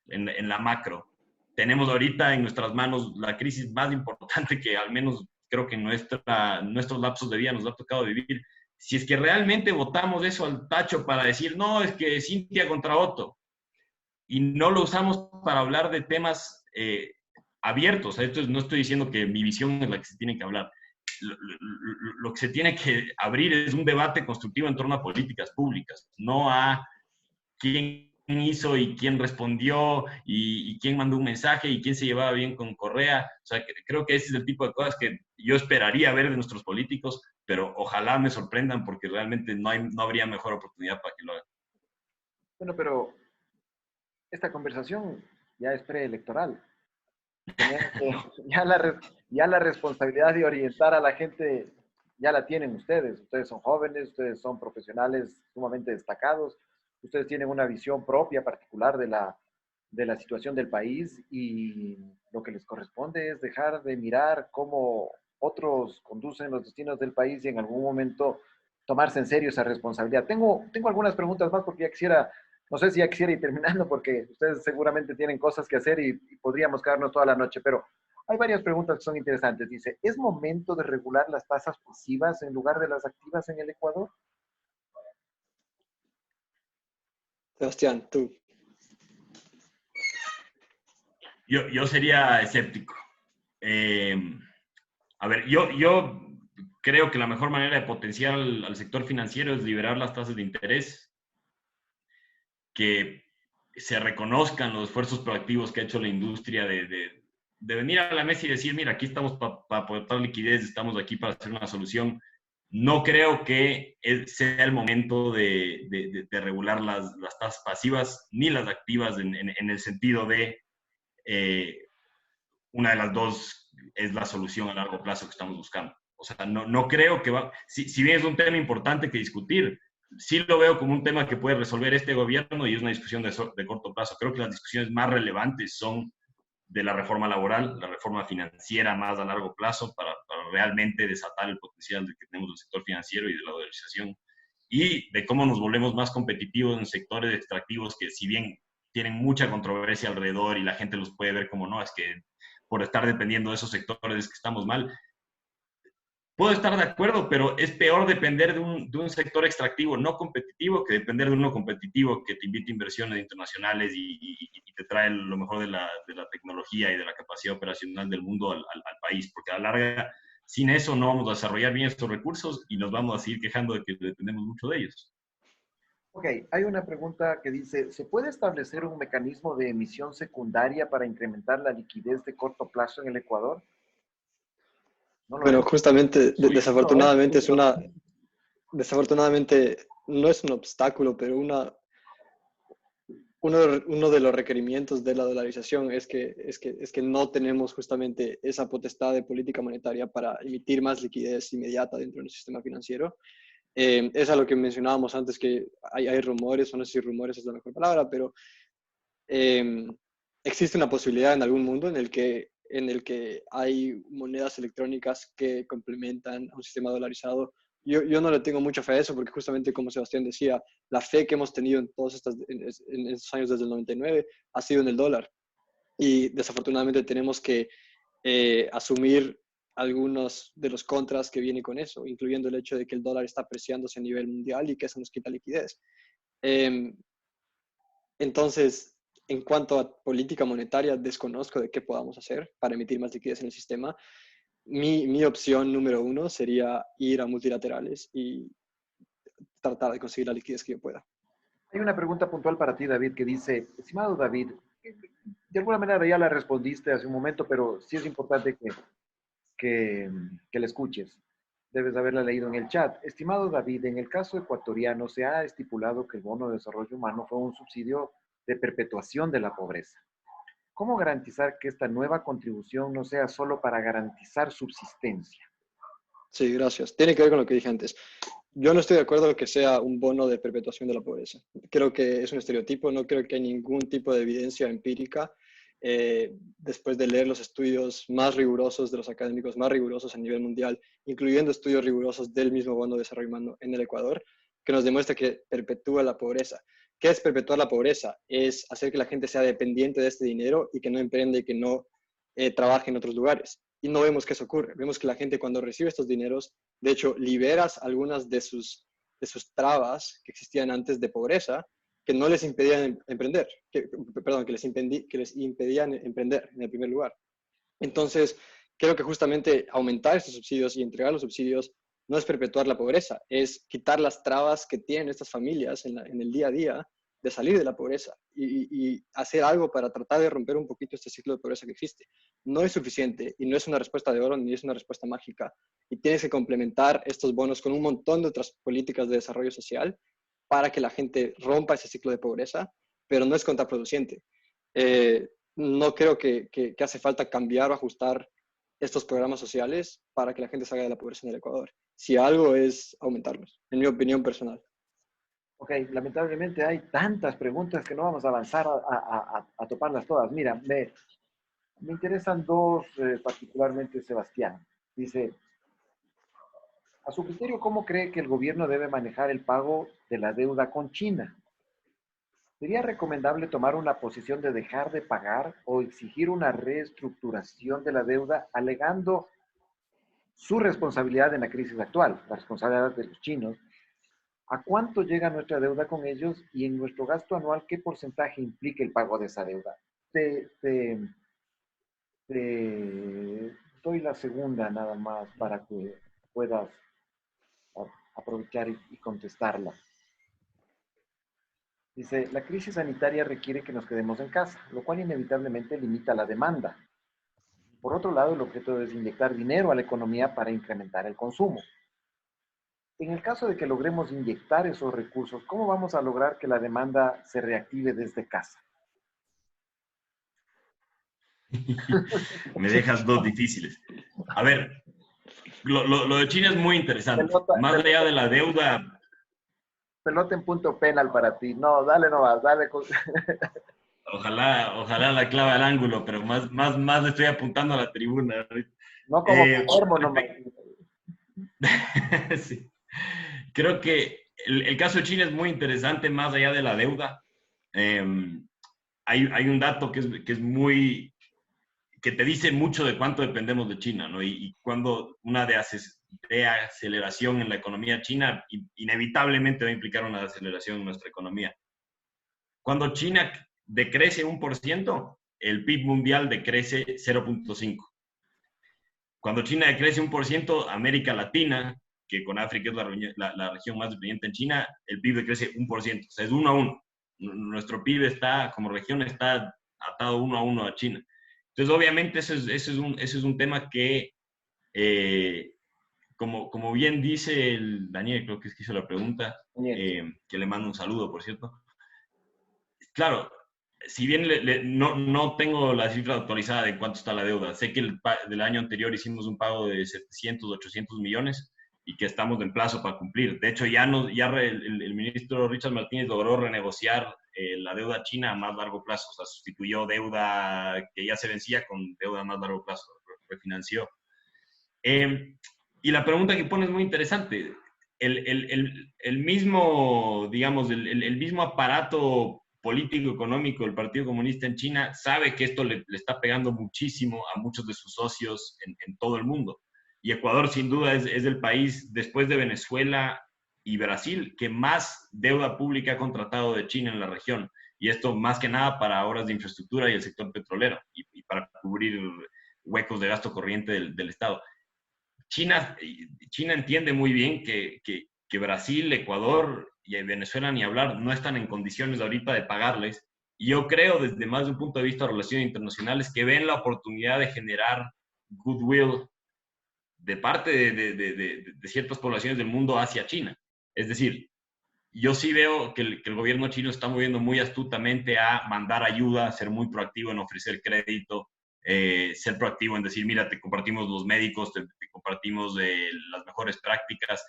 Speaker 3: en la macro. Tenemos ahorita en nuestras manos la crisis más importante que al menos creo que en nuestros lapsos de vida nos ha tocado vivir. Si es que realmente votamos eso al tacho para decir, no, es que Cintia contra Otto, y no lo usamos para hablar de temas abiertos. Esto no estoy diciendo que mi visión es la que se tiene que hablar. Lo que se tiene que abrir es un debate constructivo en torno a políticas públicas, no a quién hizo y quién respondió y quién mandó un mensaje y quién se llevaba bien con Correa. O sea, creo que ese es el tipo de cosas que yo esperaría ver de nuestros políticos, pero ojalá me sorprendan porque realmente no habría mejor oportunidad para que lo hagan.
Speaker 1: Bueno, pero esta conversación ya es preelectoral. Tenemos que, ya la responsabilidad de orientar a la gente ya la tienen ustedes. Ustedes son jóvenes, ustedes son profesionales sumamente destacados, ustedes tienen una visión propia, particular de la situación del país y lo que les corresponde es dejar de mirar cómo otros conducen los destinos del país y en algún momento tomarse en serio esa responsabilidad. Tengo algunas preguntas más porque ya quisiera No sé si ya quisiera ir terminando porque ustedes seguramente tienen cosas que hacer y podríamos quedarnos toda la noche, pero hay varias preguntas que son interesantes. Dice, ¿es momento de regular las tasas pasivas en lugar de las activas en el Ecuador?
Speaker 2: Sebastián, tú.
Speaker 3: Yo sería escéptico. Eh, a ver, yo creo que la mejor manera de potenciar al sector financiero es liberar las tasas de interés, que se reconozcan los esfuerzos proactivos que ha hecho la industria de venir a la mesa y decir, mira, aquí estamos para aportar liquidez, estamos aquí para hacer una solución. No creo que sea el momento de regular las tasas pasivas ni las activas en el sentido de eh, una de las dos es la solución a largo plazo que estamos buscando. O sea, no creo que va, si bien es un tema importante que discutir, sí lo veo como un tema que puede resolver este gobierno y es una discusión de corto plazo. Creo que las discusiones más relevantes son de la reforma laboral, la reforma financiera más a largo plazo para realmente desatar el potencial que tenemos del sector financiero y de la dolarización y de cómo nos volvemos más competitivos en sectores extractivos que si bien tienen mucha controversia alrededor y la gente los puede ver como no, es que por estar dependiendo de esos sectores es que estamos mal. Puedo estar de acuerdo, pero es peor depender de un sector extractivo no competitivo que depender de uno competitivo que te invite inversiones internacionales y te trae lo mejor de la tecnología y de la capacidad operacional del mundo al país, porque a la larga, sin eso no vamos a desarrollar bien estos recursos y nos vamos a seguir quejando de que dependemos mucho de ellos.
Speaker 1: Ok, hay una pregunta que dice, ¿se puede establecer un mecanismo de emisión secundaria para incrementar la liquidez de corto plazo en el Ecuador? No lo
Speaker 2: Bueno,
Speaker 1: es.
Speaker 2: justamente,
Speaker 3: Uy,
Speaker 1: No es.
Speaker 2: desafortunadamente desafortunadamente no es un obstáculo, pero uno de los requerimientos de la dolarización es que no tenemos justamente esa potestad de política monetaria para emitir más liquidez inmediata dentro del sistema financiero. Es a lo que mencionábamos antes, que hay rumores, o no sé si rumores es la mejor palabra, pero eh, existe una posibilidad en algún mundo en el que hay monedas electrónicas que complementan a un sistema dolarizado. Yo no le tengo mucha fe a eso porque justamente como Sebastián decía, la fe que hemos tenido en estos años desde el 99 ha sido en el dólar y desafortunadamente tenemos que asumir algunos de los contras que viene con eso, incluyendo el hecho de que el dólar está apreciándose a nivel mundial y que eso nos quita liquidez. Eh, entonces, en cuanto a política monetaria, desconozco de qué podamos hacer para emitir más liquidez en el sistema. Mi opción número uno sería ir a multilaterales y tratar de conseguir la liquidez que yo pueda.
Speaker 1: Hay una pregunta puntual para ti, David, que dice, estimado David, de alguna manera ya la respondiste hace un momento, pero sí es importante que, que la escuches. Debes haberla leído en el chat. Estimado David, en el caso ecuatoriano se ha estipulado que el bono de desarrollo humano fue un subsidio de perpetuación de la pobreza. ¿Cómo garantizar que esta nueva contribución no sea solo para garantizar subsistencia?
Speaker 2: Sí, gracias. Tiene que ver con lo que dije antes. Yo no estoy de acuerdo que sea un bono de perpetuación de la pobreza. Creo que es un estereotipo, no creo que hay ningún tipo de evidencia empírica después de leer los estudios más rigurosos de los académicos más rigurosos a nivel mundial, incluyendo estudios rigurosos del mismo Bono de Desarrollo Humano en el Ecuador, que nos demuestra que perpetúa la pobreza. ¿Qué es perpetuar la pobreza? Es hacer que la gente sea dependiente de este dinero y que no emprende y que no trabaje en otros lugares. Y no vemos que eso ocurre. Vemos que la gente cuando recibe estos dineros, de hecho, liberas algunas de sus trabas que existían antes de pobreza, que no les impedían emprender, que les impedían emprender en el primer lugar. Entonces, creo que justamente aumentar estos subsidios y entregar los subsidios no es perpetuar la pobreza, es quitar las trabas que tienen estas familias en el día a día de salir de la pobreza y hacer algo para tratar de romper un poquito este ciclo de pobreza que existe. No es suficiente y no es una respuesta de oro ni es una respuesta mágica. Y tienes que complementar estos bonos con un montón de otras políticas de desarrollo social para que la gente rompa ese ciclo de pobreza, pero no es contraproducente. No creo que hace falta cambiar o ajustar estos programas sociales para que la gente salga de la pobreza en el Ecuador. Si algo es aumentarlos, en mi opinión personal.
Speaker 1: Ok, lamentablemente hay tantas preguntas que no vamos a avanzar a toparlas todas. Mira, me interesan dos particularmente, Sebastián. Dice, a su criterio, ¿cómo cree que el gobierno debe manejar el pago de la deuda con China? ¿Sería recomendable tomar una posición de dejar de pagar o exigir una reestructuración de la deuda alegando su responsabilidad en la crisis actual, la responsabilidad de los chinos? ¿A cuánto llega nuestra deuda con ellos y en nuestro gasto anual qué porcentaje implica el pago de esa deuda? Te, te, te doy la segunda nada más para que puedas aprovechar y contestarla. Dice, la crisis sanitaria requiere que nos quedemos en casa, lo cual inevitablemente limita la demanda. Por otro lado, el objeto es inyectar dinero a la economía para incrementar el consumo. En el caso de que logremos inyectar esos recursos, ¿cómo vamos a lograr que la demanda se reactive desde casa?
Speaker 3: Me dejas dos difíciles. A ver, lo de China es muy interesante.
Speaker 1: Pelota,
Speaker 3: Más allá de la deuda,
Speaker 1: pelota en punto penal para ti. No, dale nomás, dale.
Speaker 3: ojalá la clava al ángulo, pero más le estoy apuntando a la tribuna.
Speaker 1: No como
Speaker 3: Eh,
Speaker 1: Palermo nomás.
Speaker 3: sí. Creo que el caso de China es muy interesante más allá de la deuda. Eh, hay un dato que te dice mucho de cuánto dependemos de China, ¿no? Y cuando una deaceleración en la economía china inevitablemente va a implicar una desaceleración en nuestra economía. Cuando China decrece 1%, el PIB mundial decrece 0.5%. Cuando China decrece 1%, América Latina, que con África es la región más dependiente en China, el PIB decrece 1%. O sea, es 1-1. Nuestro PIB como región está atado 1-1 a China. Entonces, obviamente, ese es un tema que, como bien dice el Daniel, creo que es que hizo la pregunta, que le mando un saludo, por cierto. Claro, si bien no tengo la cifra actualizada de cuánto está la deuda, sé que del año anterior hicimos un pago de 700, 800 millones y que estamos en plazo para cumplir. De hecho, el ministro Richard Martínez logró renegociar la deuda china a más largo plazo, o sea, sustituyó deuda que ya se vencía con deuda a más largo plazo, refinanció. Y la pregunta que pone es muy interesante. El mismo, digamos, el mismo aparato político económico del Partido Comunista en China sabe que esto le está pegando muchísimo a muchos de sus socios en todo el mundo. Y Ecuador, sin duda, es el país, después de Venezuela y Brasil, que más deuda pública ha contratado de China en la región. Y esto más que nada para obras de infraestructura y el sector petrolero y para cubrir huecos de gasto corriente del Estado. China entiende muy bien que Brasil, Ecuador y Venezuela, ni hablar, no están en condiciones ahorita de pagarles. Y yo creo, desde más de un punto de vista de relaciones internacionales, que ven la oportunidad de generar goodwill de parte de ciertas poblaciones del mundo hacia China. Es decir, yo sí veo que el gobierno chino está moviendo muy astutamente a mandar ayuda, ser muy proactivo en ofrecer crédito, ser proactivo en decir, mira, te compartimos los médicos, te compartimos las mejores prácticas.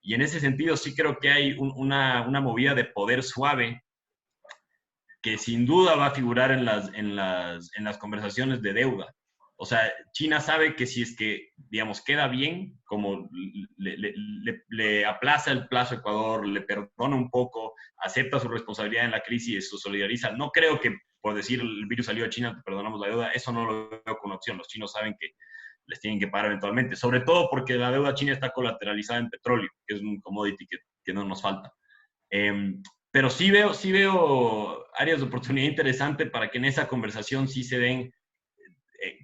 Speaker 3: Y en ese sentido sí creo que hay una movida de poder suave que sin duda va a figurar en las conversaciones de deuda. O sea, China sabe que si es que, digamos, queda bien, como le aplaza el plazo a Ecuador, le perdona un poco, acepta su responsabilidad en la crisis, se solidariza. No creo que por decir el virus salió de China, te perdonamos la deuda, eso no lo veo con opción. Los chinos saben que les tienen que pagar eventualmente, sobre todo porque la deuda china está colateralizada en petróleo, que es un commodity que no nos falta. Pero sí veo áreas de oportunidad interesante para que en esa conversación sí se den,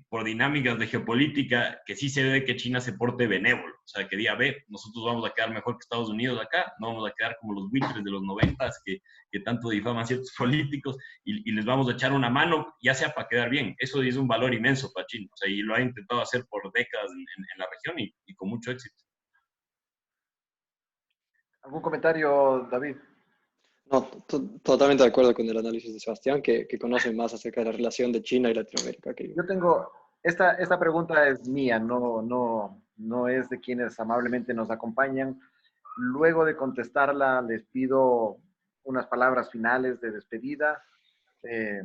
Speaker 3: por dinámicas de geopolítica, que sí se ve que China se porte benévolo. O sea, que diga, ve, nosotros vamos a quedar mejor que Estados Unidos acá, no vamos a quedar como los buitres de los 90s que tanto difaman ciertos políticos y les vamos a echar una mano, ya sea para quedar bien. Eso es un valor inmenso para China. O sea, y lo ha intentado hacer por décadas en la región y con mucho éxito.
Speaker 1: ¿Algún comentario, David?
Speaker 2: No, totalmente de acuerdo con el análisis de Sebastián, que conoce más acerca de la relación de China y Latinoamérica que yo.
Speaker 1: Yo tengo, esta pregunta es mía, no es de quienes amablemente nos acompañan. Luego de contestarla, les pido unas palabras finales de despedida. Eh,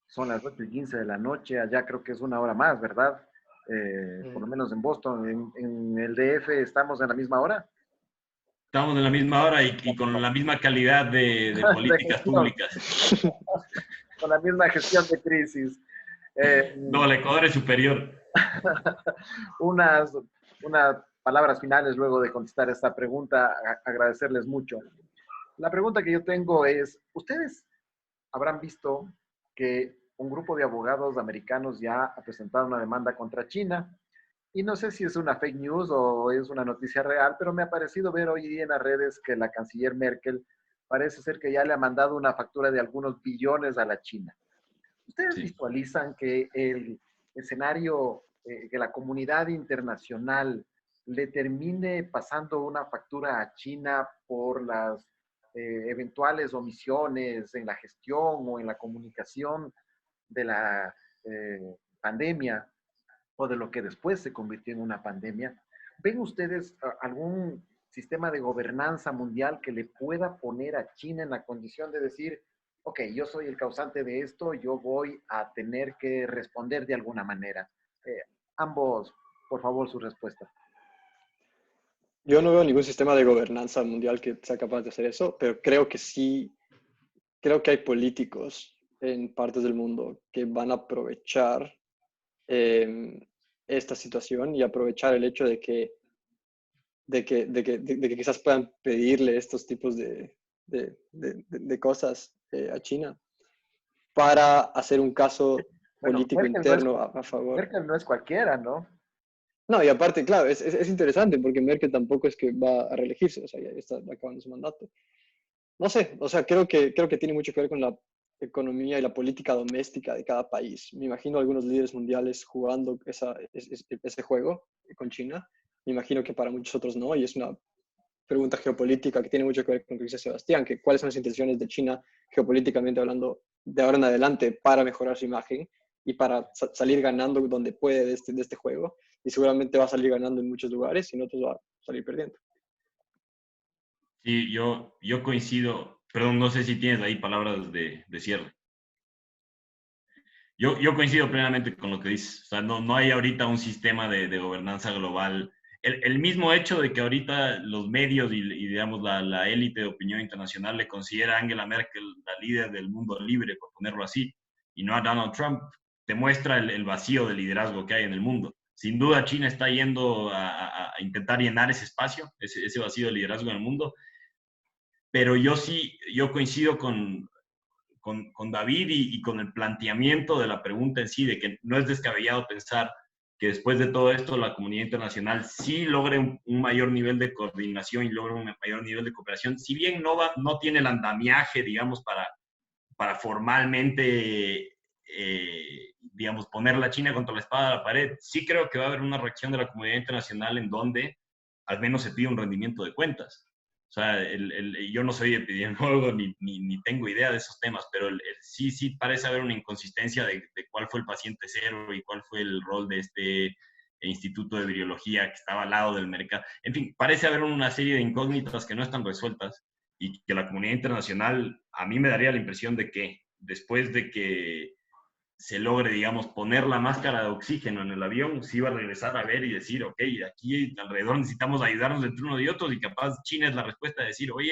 Speaker 1: Son las 8:15 de la noche, allá creo que es una hora más, ¿verdad? Por lo menos en Boston. En el DF estamos en la misma hora.
Speaker 3: Estamos en la misma hora y con la misma calidad de
Speaker 1: de
Speaker 3: políticas
Speaker 1: gestión,
Speaker 3: públicas.
Speaker 1: con la misma gestión de crisis. Eh,
Speaker 3: No, el Ecuador es superior.
Speaker 1: unas, unas palabras finales luego de contestar esta pregunta, agradecerles mucho. La pregunta que yo tengo es, ¿ustedes habrán visto que un grupo de abogados americanos ya ha presentado una demanda contra China? Y no sé si es una fake news o es una noticia real, pero me ha parecido ver hoy día en las redes que la canciller Merkel parece ser que ya le ha mandado una factura de algunos billones a la China. ¿Ustedes
Speaker 3: Sí.
Speaker 1: visualizan que el escenario, que la comunidad internacional le termine pasando una factura a China por las eventuales omisiones en la gestión o en la comunicación de la pandemia o de lo que después se convirtió en una pandemia? ¿Ven ustedes algún sistema de gobernanza mundial que le pueda poner a China en la condición de decir, ok, yo soy el causante de esto, yo voy a tener que responder de alguna manera? Ambos, por favor, su respuesta.
Speaker 2: Yo no veo ningún sistema de gobernanza mundial que sea capaz de hacer eso, pero creo que sí, creo que hay políticos en partes del mundo que van a aprovechar eh, esta situación y aprovechar el hecho de que quizás puedan pedirle estos tipos de cosas a China para hacer un caso
Speaker 1: Bueno,
Speaker 2: político interno a favor.
Speaker 1: Merkel no es cualquiera, ¿no?
Speaker 2: No, y aparte, claro, es interesante porque Merkel tampoco es que va a reelegirse, o sea, ya está acabando su mandato. No sé, o sea, creo que tiene mucho que ver con la economía y la política doméstica de cada país. Me imagino algunos líderes mundiales jugando ese juego con China. Me imagino que para muchos otros no, y es una pregunta geopolítica que tiene mucho que ver con lo que dice Sebastián, que cuáles son las intenciones de China geopolíticamente hablando de ahora en adelante para mejorar su imagen y para salir ganando donde puede de este juego. Y seguramente va a salir ganando en muchos lugares y en otros va a salir perdiendo.
Speaker 3: Sí, yo coincido, perdón, no sé si tienes ahí palabras de cierre. Yo coincido plenamente con lo que dices. O sea, no hay ahorita un sistema de gobernanza global. El mismo hecho de que ahorita los medios y digamos, la élite de opinión internacional le considera a Angela Merkel la líder del mundo libre, por ponerlo así, y no a Donald Trump, te muestra el vacío de liderazgo que hay en el mundo. Sin duda, China está yendo a intentar llenar ese espacio, ese vacío de liderazgo en el mundo, pero yo coincido con David y con el planteamiento de la pregunta en sí, de que no es descabellado pensar que después de todo esto la comunidad internacional sí logre un mayor nivel de coordinación y logre un mayor nivel de cooperación, si bien no tiene el andamiaje, digamos, para formalmente, digamos, poner la China contra la espada de la pared, sí creo que va a haber una reacción de la comunidad internacional en donde al menos se pide un rendimiento de cuentas. O sea, yo no soy epidemiólogo ni tengo idea de esos temas, pero sí parece haber una inconsistencia de cuál fue el paciente cero y cuál fue el rol de este instituto de virología que estaba al lado del mercado. En fin, parece haber una serie de incógnitas que no están resueltas y que la comunidad internacional, a mí me daría la impresión de que después de que se logre, digamos, poner la máscara de oxígeno en el avión, sí va a regresar a ver y decir, ok, aquí alrededor necesitamos ayudarnos entre unos y otros, y capaz China es la respuesta de decir, oye,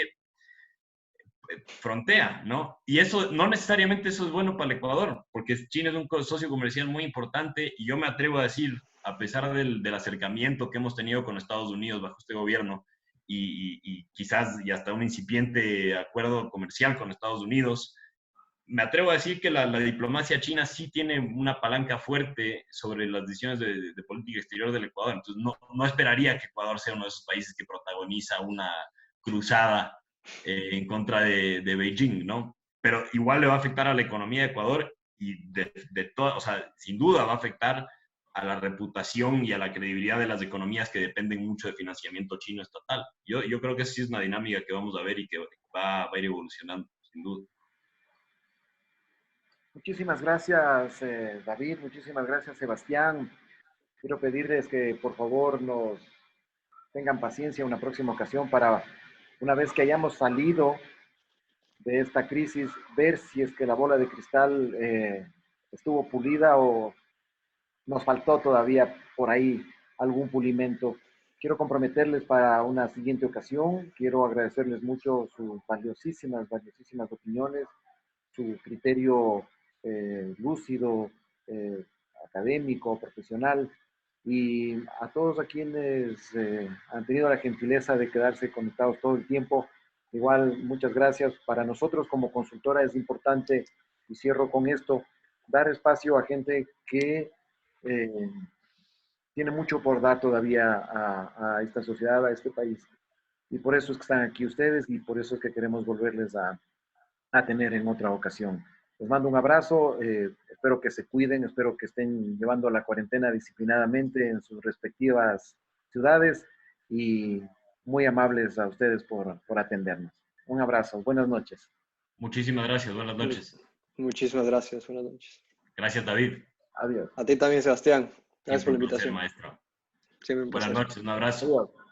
Speaker 3: frontea, ¿no? Y eso, no necesariamente eso es bueno para el Ecuador, porque China es un socio comercial muy importante, y yo me atrevo a decir, a pesar del acercamiento que hemos tenido con Estados Unidos bajo este gobierno, y quizás y hasta un incipiente acuerdo comercial con Estados Unidos, me atrevo a decir que la diplomacia china sí tiene una palanca fuerte sobre las decisiones de política exterior del Ecuador. Entonces, no esperaría que Ecuador sea uno de esos países que protagoniza una cruzada en contra de Beijing, ¿no? Pero igual le va a afectar a la economía de Ecuador y o sea, sin duda va a afectar a la reputación y a la credibilidad de las economías que dependen mucho de financiamiento chino estatal. Yo creo que sí es una dinámica que vamos a ver y que va a ir evolucionando, sin duda.
Speaker 1: Muchísimas gracias, David. Muchísimas gracias, Sebastián. Quiero pedirles que por favor nos tengan paciencia una próxima ocasión para, una vez que hayamos salido de esta crisis, ver si es que la bola de cristal estuvo pulida o nos faltó todavía por ahí algún pulimento. quiero comprometerles para una siguiente ocasión. Quiero agradecerles mucho sus valiosísimas opiniones, su criterio lúcido, académico, profesional, y a todos a quienes han tenido la gentileza de quedarse conectados todo el tiempo. Igual, muchas gracias. Para nosotros como consultora es importante, y cierro con esto, dar espacio a gente que tiene mucho por dar todavía a esta sociedad, a este país. Y por eso es que están aquí ustedes y por eso es que queremos volverles a tener en otra ocasión. Les mando un abrazo, espero que se cuiden, espero que estén llevando la cuarentena disciplinadamente en sus respectivas ciudades y muy amables a ustedes por atendernos. Un abrazo, buenas noches.
Speaker 3: Muchísimas gracias, buenas noches.
Speaker 2: Muchísimas gracias, buenas noches.
Speaker 3: Gracias, David.
Speaker 1: Adiós.
Speaker 2: A ti también, Sebastián. Gracias por la
Speaker 3: Siempre un placer,
Speaker 2: invitación.
Speaker 3: maestro.
Speaker 2: Siempre un placer.
Speaker 3: Buenas noches, un abrazo.
Speaker 1: Adiós.